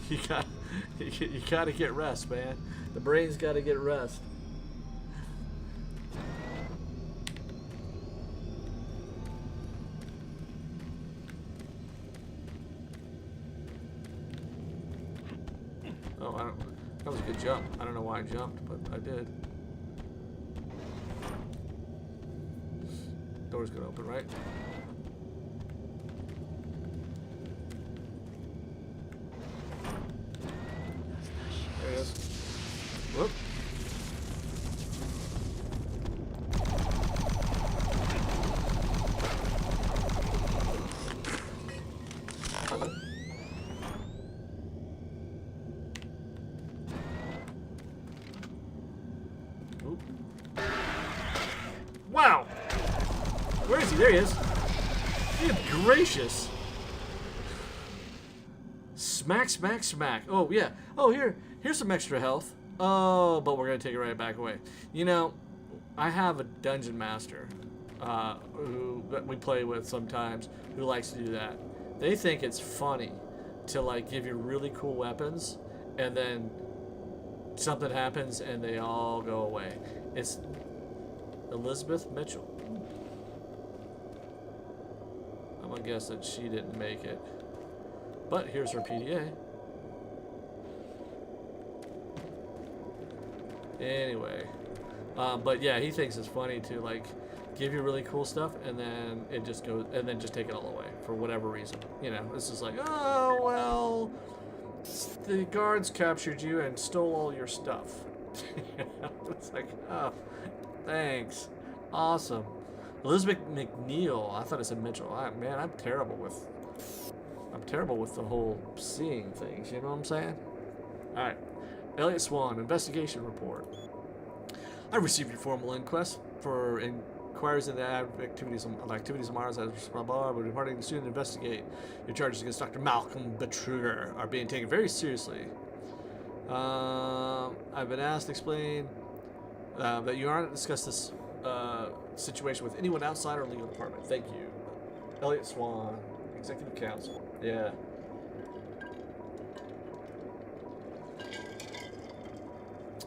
you gotta get rest, man. The brain's gotta get rest. Oh, that was a good jump. I don't know why I jumped, but I did. Door's gonna open, right? There it is. Whoop. Oop. Wow! Where is he? There he is. Good gracious. Smack, smack, smack. Oh, yeah. Oh, here's some extra health. Oh, but we're going to take it right back away. You know, I have a dungeon master who we play with sometimes who likes to do that. They think it's funny to, like, give you really cool weapons and then something happens and they all go away. It's Elizabeth Mitchell. I'm going to guess that she didn't make it. But here's her PDA. Anyway, but yeah, he thinks it's funny to like give you really cool stuff and then it just goes and then just take it all away for whatever reason. You know, it's just like, oh well, the guards captured you and stole all your stuff. You know, it's like, oh, thanks, awesome. Elizabeth McNeil. I thought it said Mitchell. Man, I'm terrible with the whole seeing things, you know what I'm saying? Alright. Elliot Swan, investigation report. I received your formal inquest for inquiries into activities of Mars as blah blah. We're departing to soon investigate. Your charges against Dr. Malcolm Betruger are being taken very seriously. I've been asked to explain that you aren't discuss this situation with anyone outside our legal department. Thank you. Elliot Swan, Executive Counsel. Yeah.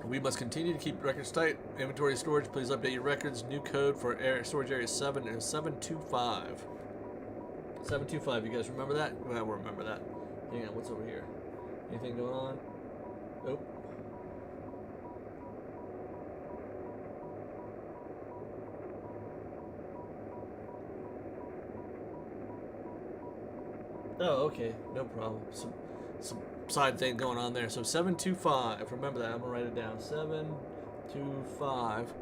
We must continue to keep records tight. Inventory storage, please update your records. New code for storage area 7 is 725. 725, you guys remember that? Well, we'll remember that. Hang on, what's over here? Anything going on? Nope. Oh, okay, no problem. Some side thing going on there. So 725. Remember that. I'm gonna write it down. 725.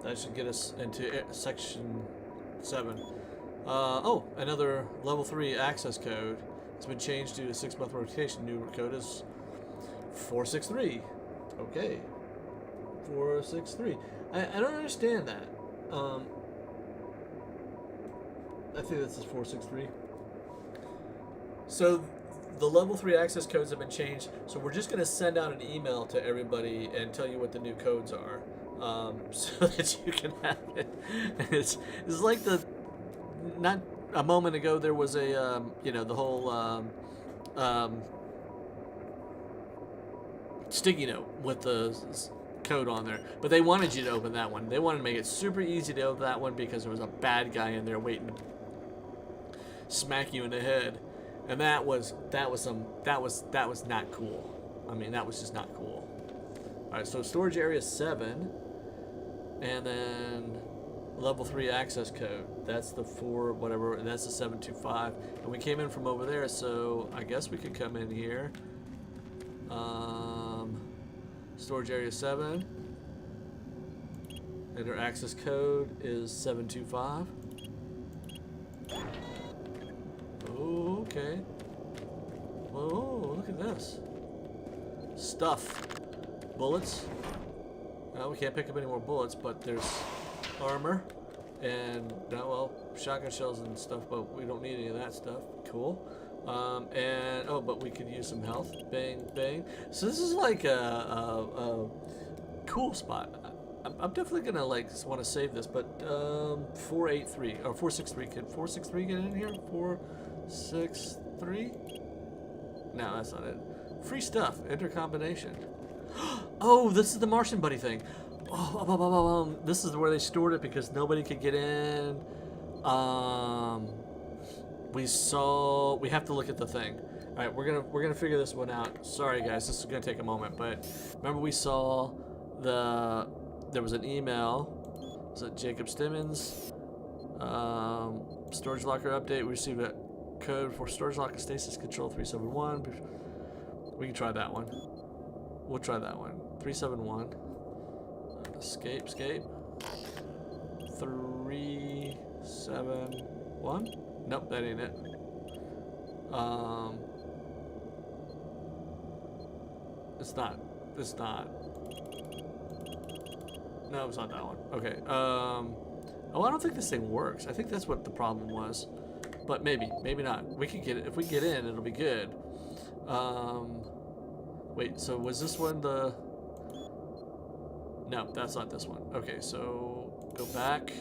That should get us into section 7. Oh, another level 3 access code. It's been changed to a 6-month rotation. New code is 463. Okay, 463. I don't understand that. I think this is 463. So the level 3 access codes have been changed, so we're just going to send out an email to everybody and tell you what the new codes are, so that you can have it. It's like not a moment ago there was a, the whole sticky note with the code on there, but they wanted you to open that one. They wanted to make it super easy to open that one because there was a bad guy in there waiting to smack you in the head. And that was not cool. I mean, that was just not cool. All right, so storage area 7, and then level 3 access code. That's the 4 whatever, and that's the 725. And we came in from over there, so I guess we could come in here. Storage area 7, and our access code is 725. Okay. Whoa, look at this. Stuff. Bullets. We can't pick up any more bullets, but there's armor. And, shotgun shells and stuff, but we don't need any of that stuff. Cool. But we could use some health. Bang, bang. So this is like a cool spot. I'm definitely gonna want to save this, but 483 or 463. Can 463 get in here? 463? No, that's not it. Free stuff. Enter combination. Oh, this is the Martian buddy thing. This is where they stored it because nobody could get in. We have to look at the thing. All right, we're gonna figure this one out. Sorry guys, this is gonna take a moment, but remember we saw there was an email. Was it Jacob Stimmons? Storage locker update. We received a code for storage locker stasis control 371. We can try that one. We'll try that one. 371. Escape. 371. Nope, that ain't it. It's not. No, it's not that one. Okay. Oh, I don't think this thing works. I think that's what the problem was. But maybe not. We could get it. If we get in, it'll be good. Wait, so was this one the... No, that's not this one. Okay, so go back.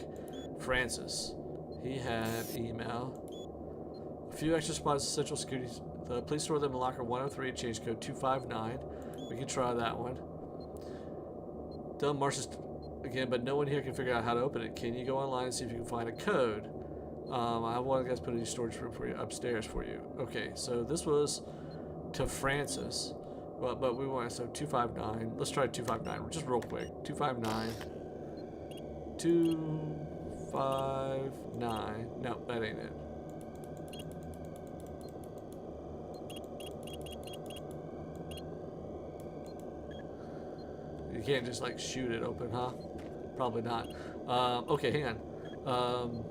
Francis. He had email. A few extra spots, essential security. Please store them in locker 103, change code 259. We can try that one. Dumb Martians again, but no one here can figure out how to open it. Can you go online and see if you can find a code? I have one of the guys put it in your storage room for you, upstairs for you. Okay, so this was to Francis. Well, but we want, so 259. Let's try 259, just real quick. 259. 259. No, that ain't it. You can't just like shoot it open, huh? Probably not. Okay, hang on.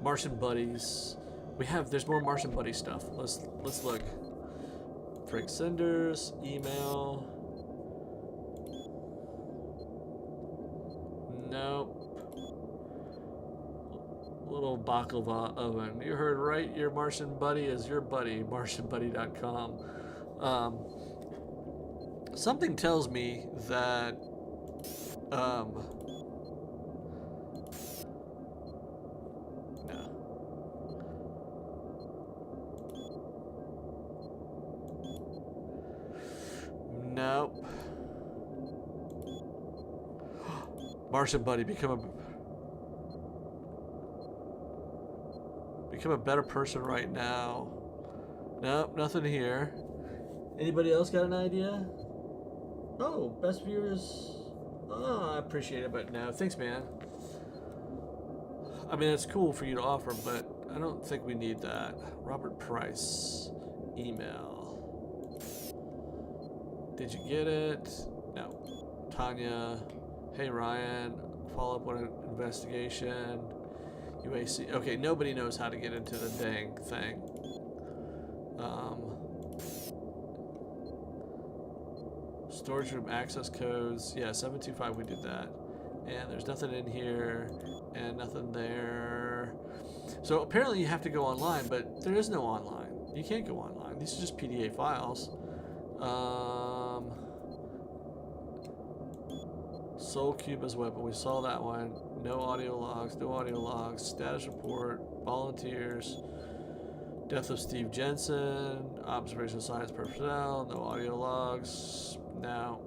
Martian buddies. There's more Martian buddy stuff. Let's look. Frank Senders, email. Nope. Little baklava oven. You heard right, your Martian buddy is your buddy. MartianBuddy.com. Something tells me that no. Nope. Martian buddy, become a better person right now. Nope, nothing here. Anybody else got an idea? Oh, best viewers. Oh, I appreciate it, but no, thanks, man. I mean, it's cool for you to offer, but I don't think we need that. Robert Price, email. Did you get it? No. Tanya, hey Ryan, follow up on an investigation. UAC. Okay, nobody knows how to get into the dang thing. Storage room access codes. Yeah, 725, we did that. And there's nothing in here, and nothing there. So apparently you have to go online, but there is no online. You can't go online. These are just PDA files. Soul Cube as weapon. We saw that one. No audio logs. No audio logs. Status report. Volunteers. Death of Steve Jensen. Observation science personnel. No audio logs. No.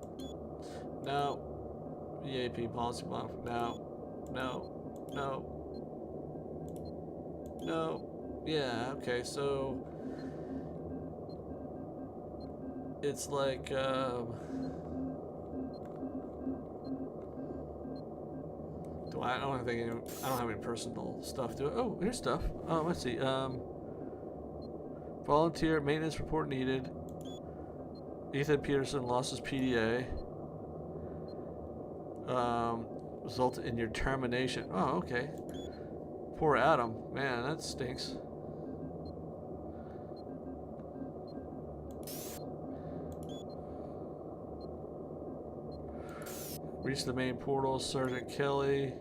No. EAP policy model. No. No. No. No. Yeah, okay, so it's like I don't have any personal stuff to it. Oh, here's stuff. Let's see. Volunteer maintenance report needed. Ethan Peterson lost his PDA. Resulted in your termination. Oh, okay. Poor Adam. Man, that stinks. Reach the main portal, Sergeant Kelly.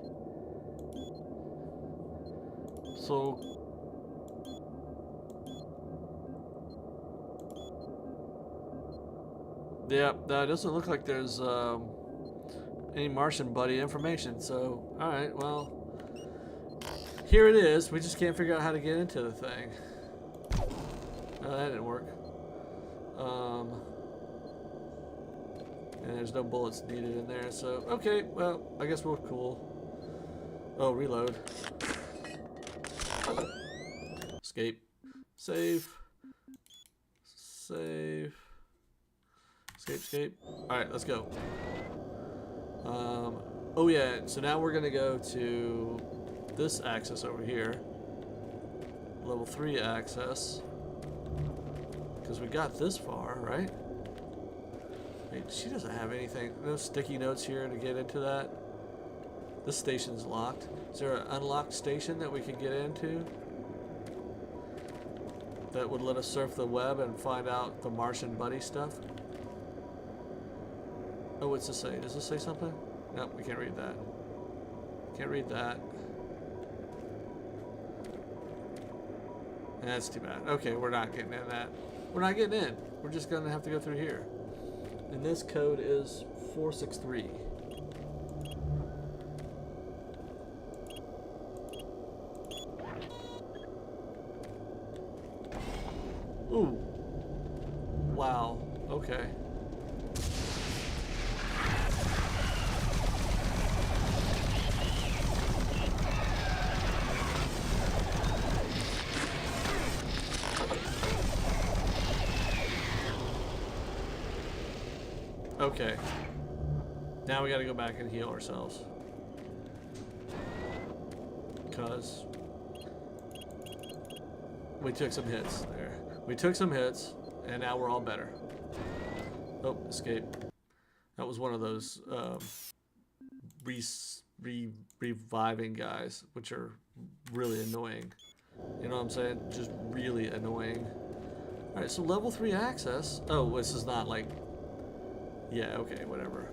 So yeah, that doesn't look like there's any Martian buddy information. So alright, well, here it is. We just can't figure out how to get into the thing. No, that didn't work. And there's no bullets needed in there, so okay, well, I guess we're cool. Oh, reload. Escape. Save. Save. Escape, escape. Alright, let's go. Oh yeah, so now we're gonna go to this access over here. Level 3 access. Because we got this far, right? Wait, she doesn't have anything. No sticky notes here to get into that. This station's locked. Is there an unlocked station that we could get into that would let us surf the web and find out the Martian buddy stuff? Oh, what's this say? Does this say something? Nope, we can't read that. Can't read that. That's too bad. Okay, we're not getting in that. We're not getting in. We're just gonna have to go through here. And this code is 463. Ooh. Wow. Okay. Okay. Now we gotta go back and heal ourselves. Because we took some hits there. We took some hits, and now we're all better. Oh, escape. That was one of those reviving guys, which are really annoying. You know what I'm saying? Just really annoying. Alright, so level 3 access. Oh, this is not like... Yeah, okay, whatever.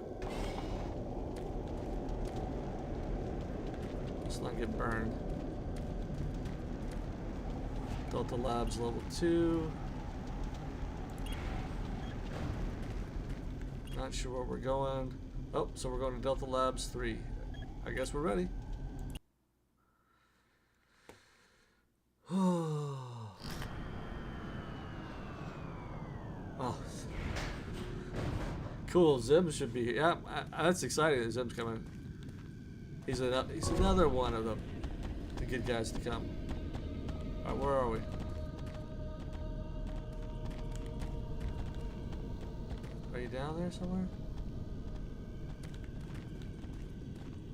Let's not get burned. Delta Labs level 2. Not sure where we're going. Oh, so we're going to Delta Labs 3. I guess we're ready. Oh. Cool, Zim should be here. Yeah, that's exciting that Zim's coming. He's another one of the good guys to come. Alright, where are we? Are you down there somewhere?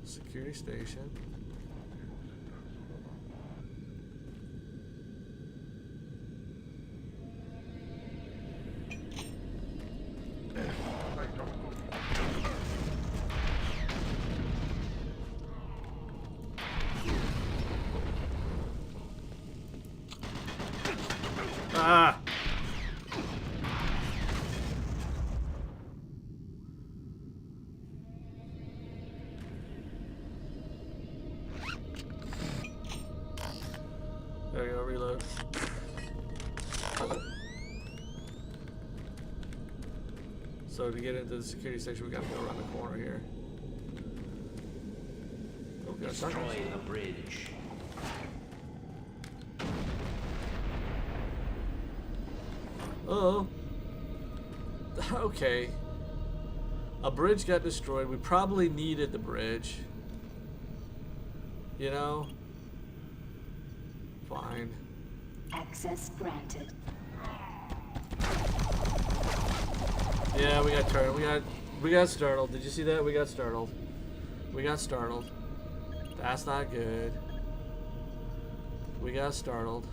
Security station. Ah! There you go, reload. So to get into the security station, we gotta go around the corner here. Oh, we got Destroy the bridge. Oh. Okay. A bridge got destroyed. We probably needed the bridge. You know? Fine. Access granted. Yeah, we got turned. We got startled. Did you see that? We got startled. We got startled. That's not good. We got startled.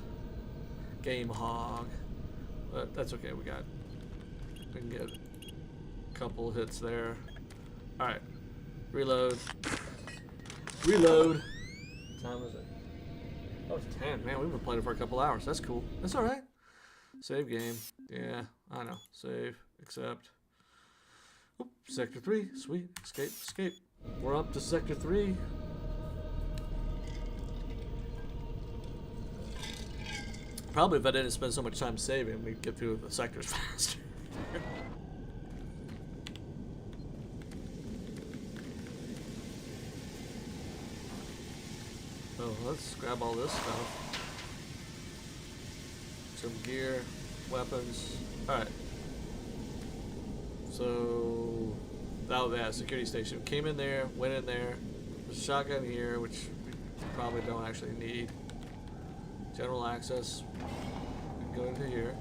Game hog. But that's okay. We can get a couple hits there. All right. Reload. Reload. What time is it? Oh, it's 10. Man, we've been playing it for a couple hours. That's cool. That's all right. Save game. Yeah, I know. Save. Accept. Oop, Sector 3. Sweet. Escape. Escape. We're up to Sector 3. Probably if I didn't spend so much time saving, we'd get through the sectors faster. So let's grab all this stuff. Some gear, weapons. Alright. So, that security station. Came in there, went in there. There's a shotgun here, which we probably don't actually need. General access. We can go into here.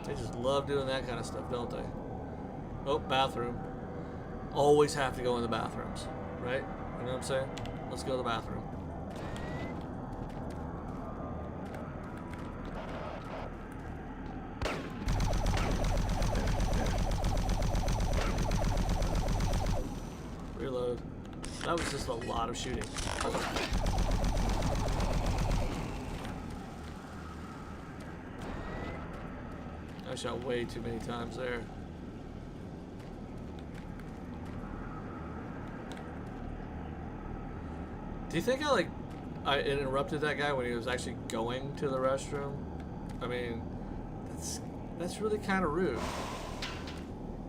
They just love doing that kind of stuff, don't they? Oh, bathroom. Always have to go in the bathrooms, right? You know what I'm saying? Let's go to the bathroom. Reload. That was just a lot of shooting. I shot way too many times there. Do you think I interrupted that guy when he was actually going to the restroom? I mean, that's really kind of rude.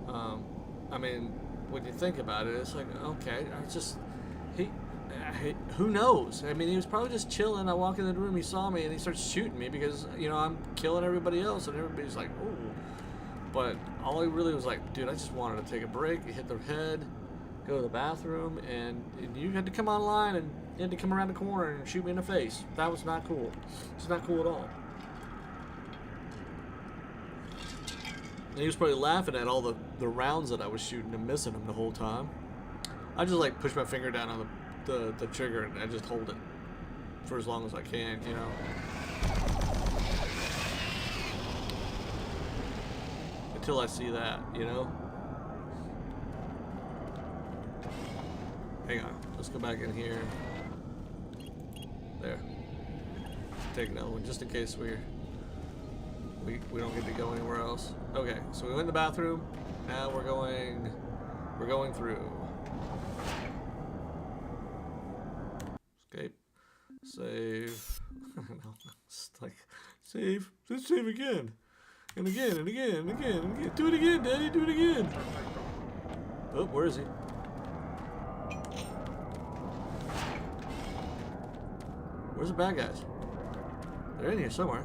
I mean, when you think about it, it's like, okay, who knows? I mean, he was probably just chilling. I walk in the room, he saw me, and he starts shooting me because, you know, I'm killing everybody else, and everybody's like, ooh. But all he really was like, dude, I just wanted to take a break, hit the head, go to the bathroom, and you had to come online, and you had to come around the corner and shoot me in the face. That was not cool. It's not cool at all. And he was probably laughing at all the rounds that I was shooting and missing him the whole time. I just like push my finger down on the trigger and I just hold it for as long as I can, you know. Until I see that, you know. Hang on, let's go back in here. There. Take another one just in case we don't get to go anywhere else. Okay, so we went in the bathroom. Now we're going through. Escape. Save. It's like save. Let's save again. And again and again and again and again. Do it again, Daddy, do it again. Oh, where is he? Where's the bad guys? They're in here somewhere.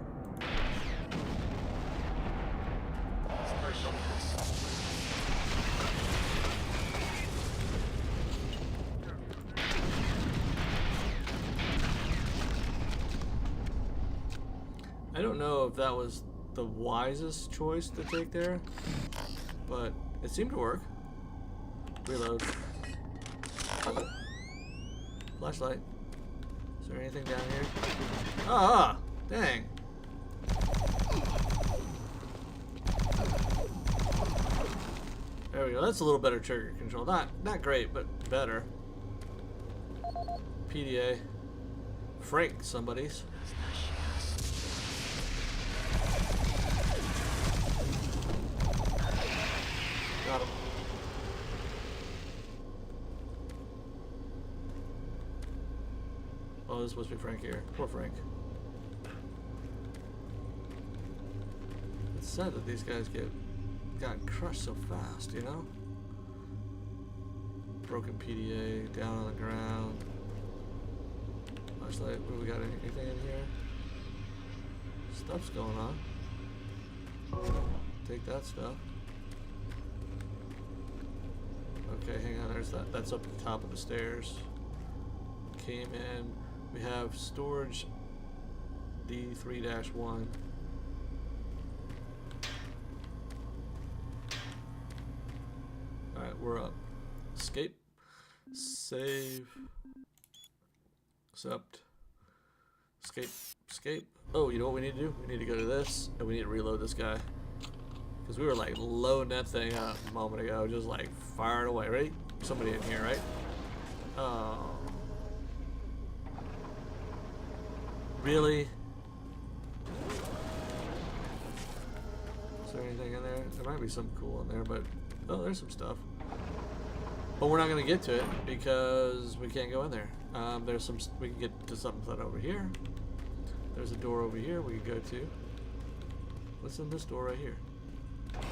I don't know if that was the wisest choice to take there, but it seemed to work. Reload. Flashlight. Is there anything down here? Ah, dang. There we go. That's a little better trigger control. Not great, but better. PDA. Frank, somebody's. Got him. Oh, this is supposed to be Frank here. Poor Frank. It's sad that these guys got crushed so fast, you know? Broken PDA, down on the ground. Flashlight, what do we got? Anything in here? Stuff's going on. Take that stuff. Okay, hang on, there's that. That's up at the top of the stairs. Came in. We have storage D3-1. Alright, we're up. Escape. Save. Accept. Escape. Escape. Oh, you know what we need to do? We need to go to this, and we need to reload this guy. Because we were like loading that thing up a moment ago, just like firing away. Ready? Somebody in here, right? Oh. Really? Is there anything in there? There might be something cool in there, but oh, there's some stuff. But we're not gonna get to it because we can't go in there. There's some. We can get to something over here. There's a door over here we can go to. What's in this door right here?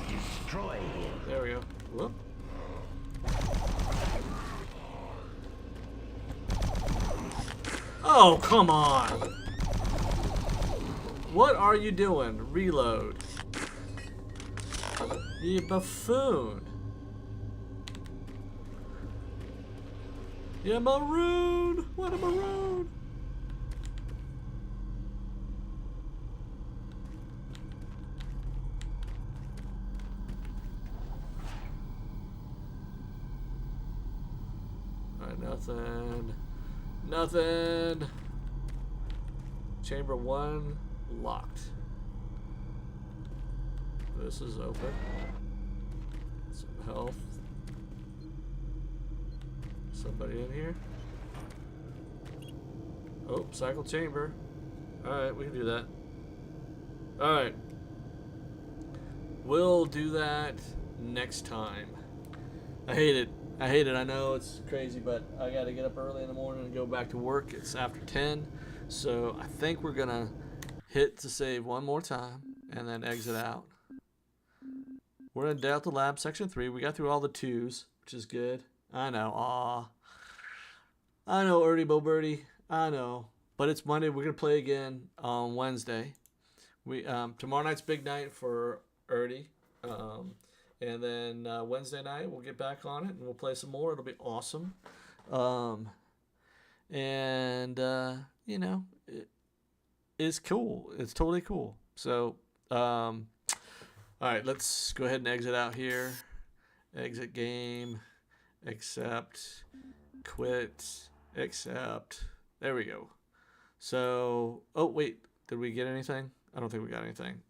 Destroy him. There we go. Whoop. Oh, come on. What are you doing? Reload. You buffoon. You maroon. What a maroon. Alright, nothing. Nothing. Chamber 1 locked. This is open. Some health. Somebody in here? Oh, cycle chamber. Alright, we can do that. Alright. We'll do that next time. I hate it. I hate it. I know it's crazy, but I got to get up early in the morning and go back to work. It's after 10, so I think we're going to hit to save one more time and then exit out. We're in Delta Lab Section 3. We got through all the 2s, which is good. I know. Aw. I know, Ernie Bo Birdie. I know. But it's Monday. We're going to play again on Wednesday. Tomorrow night's big night for Ernie. And then Wednesday night, we'll get back on it and we'll play some more. It'll be awesome. It's cool. It's totally cool. So, all right, let's go ahead and exit out here. Exit game. Accept. Quit. Accept. There we go. So, oh, wait. Did we get anything? I don't think we got anything.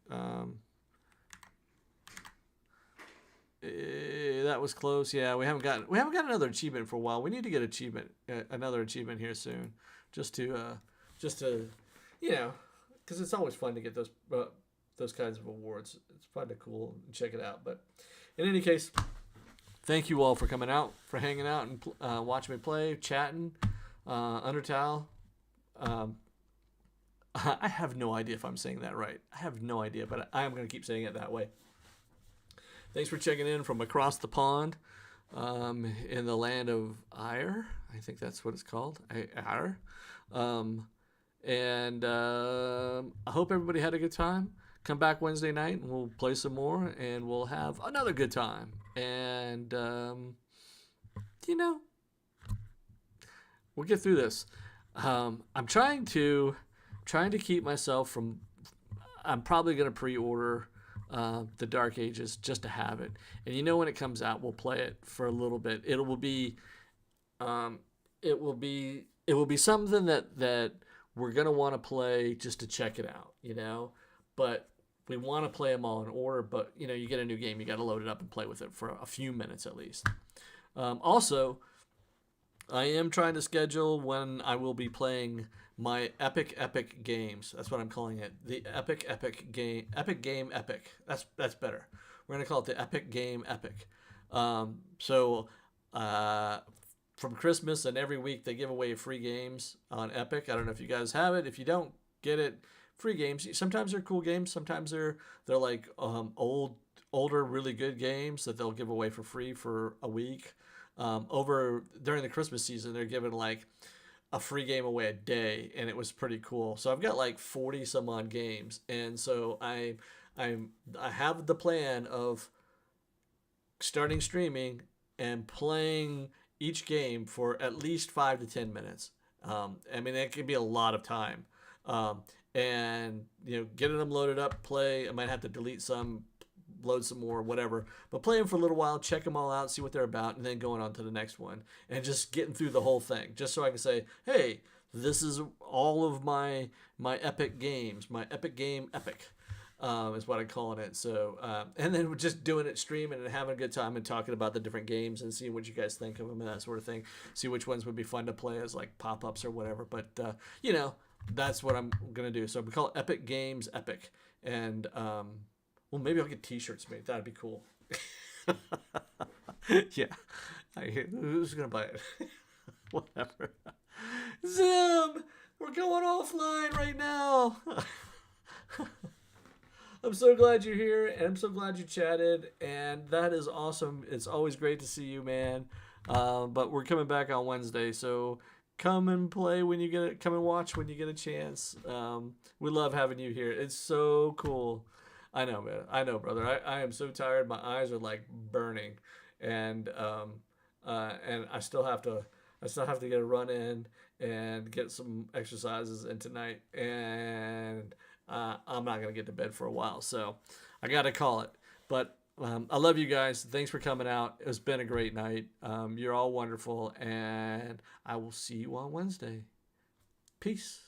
That was close. Yeah, we haven't got another achievement for a while. We need to get another achievement here soon, just to because it's always fun to get those kinds of awards. It's fun to cool and check it out. But in any case, thank you all for coming out, for hanging out and watching me play, chatting, Undertale. I have no idea if I'm saying that right. I have no idea, but I am going to keep saying it that way. Thanks for checking in from across the pond in the land of Ire. I think that's what it's called. Ire. I hope everybody had a good time. Come back Wednesday night and we'll play some more and we'll have another good time. And, we'll get through this. I'm trying to keep myself from... I'm probably going to pre-order the Dark Ages just to have it, and when it comes out we'll play it for a little bit. It will be something that we're gonna want to play just to check it out, but we want to play them all in order. But you get a new game, you got to load it up and play with it for a few minutes at least. Also, I am trying to schedule when I will be playing my epic games. That's what I'm calling it. The epic game. Epic game epic. That's better. We're going to call it the epic game epic. From Christmas and every week they give away free games on Epic. I don't know if you guys have it. If you don't get it, free games. Sometimes they're cool games. Sometimes they're like older, really good games that they'll give away for free for a week. Over during the Christmas season, they're giving like a free game away a day, and it was pretty cool. So I've got like 40 some odd games, and so I have the plan of starting streaming and playing each game for at least 5 to 10 minutes. It could be a lot of time, and getting them loaded up, play. I might have to delete some, load some more, whatever, but play them for a little while, check them all out, see what they're about, and then going on to the next one and just getting through the whole thing, just so I can say, hey, this is all of my epic games. My epic game epic is what I'm calling it. So and then we're just doing it, streaming and having a good time and talking about the different games and seeing what you guys think of them and that sort of thing, see which ones would be fun to play as like pop-ups or whatever. But that's what I'm gonna do. So we call it Epic Games Epic. And well, maybe I'll get t-shirts made. That'd be cool. Yeah. Who's going to buy it? Whatever. Zim! We're going offline right now. I'm so glad you're here, and I'm so glad you chatted, and that is awesome. It's always great to see you, man. But we're coming back on Wednesday, so come and play when you get it. Come and watch when you get a chance. We love having you here. It's so cool. I know, man. I know, brother. I am so tired. My eyes are like burning, and I still have to get a run in and get some exercises in tonight, and I'm not gonna get to bed for a while, so I gotta call it. But I love you guys. Thanks for coming out. It's been a great night. You're all wonderful, and I will see you on Wednesday. Peace.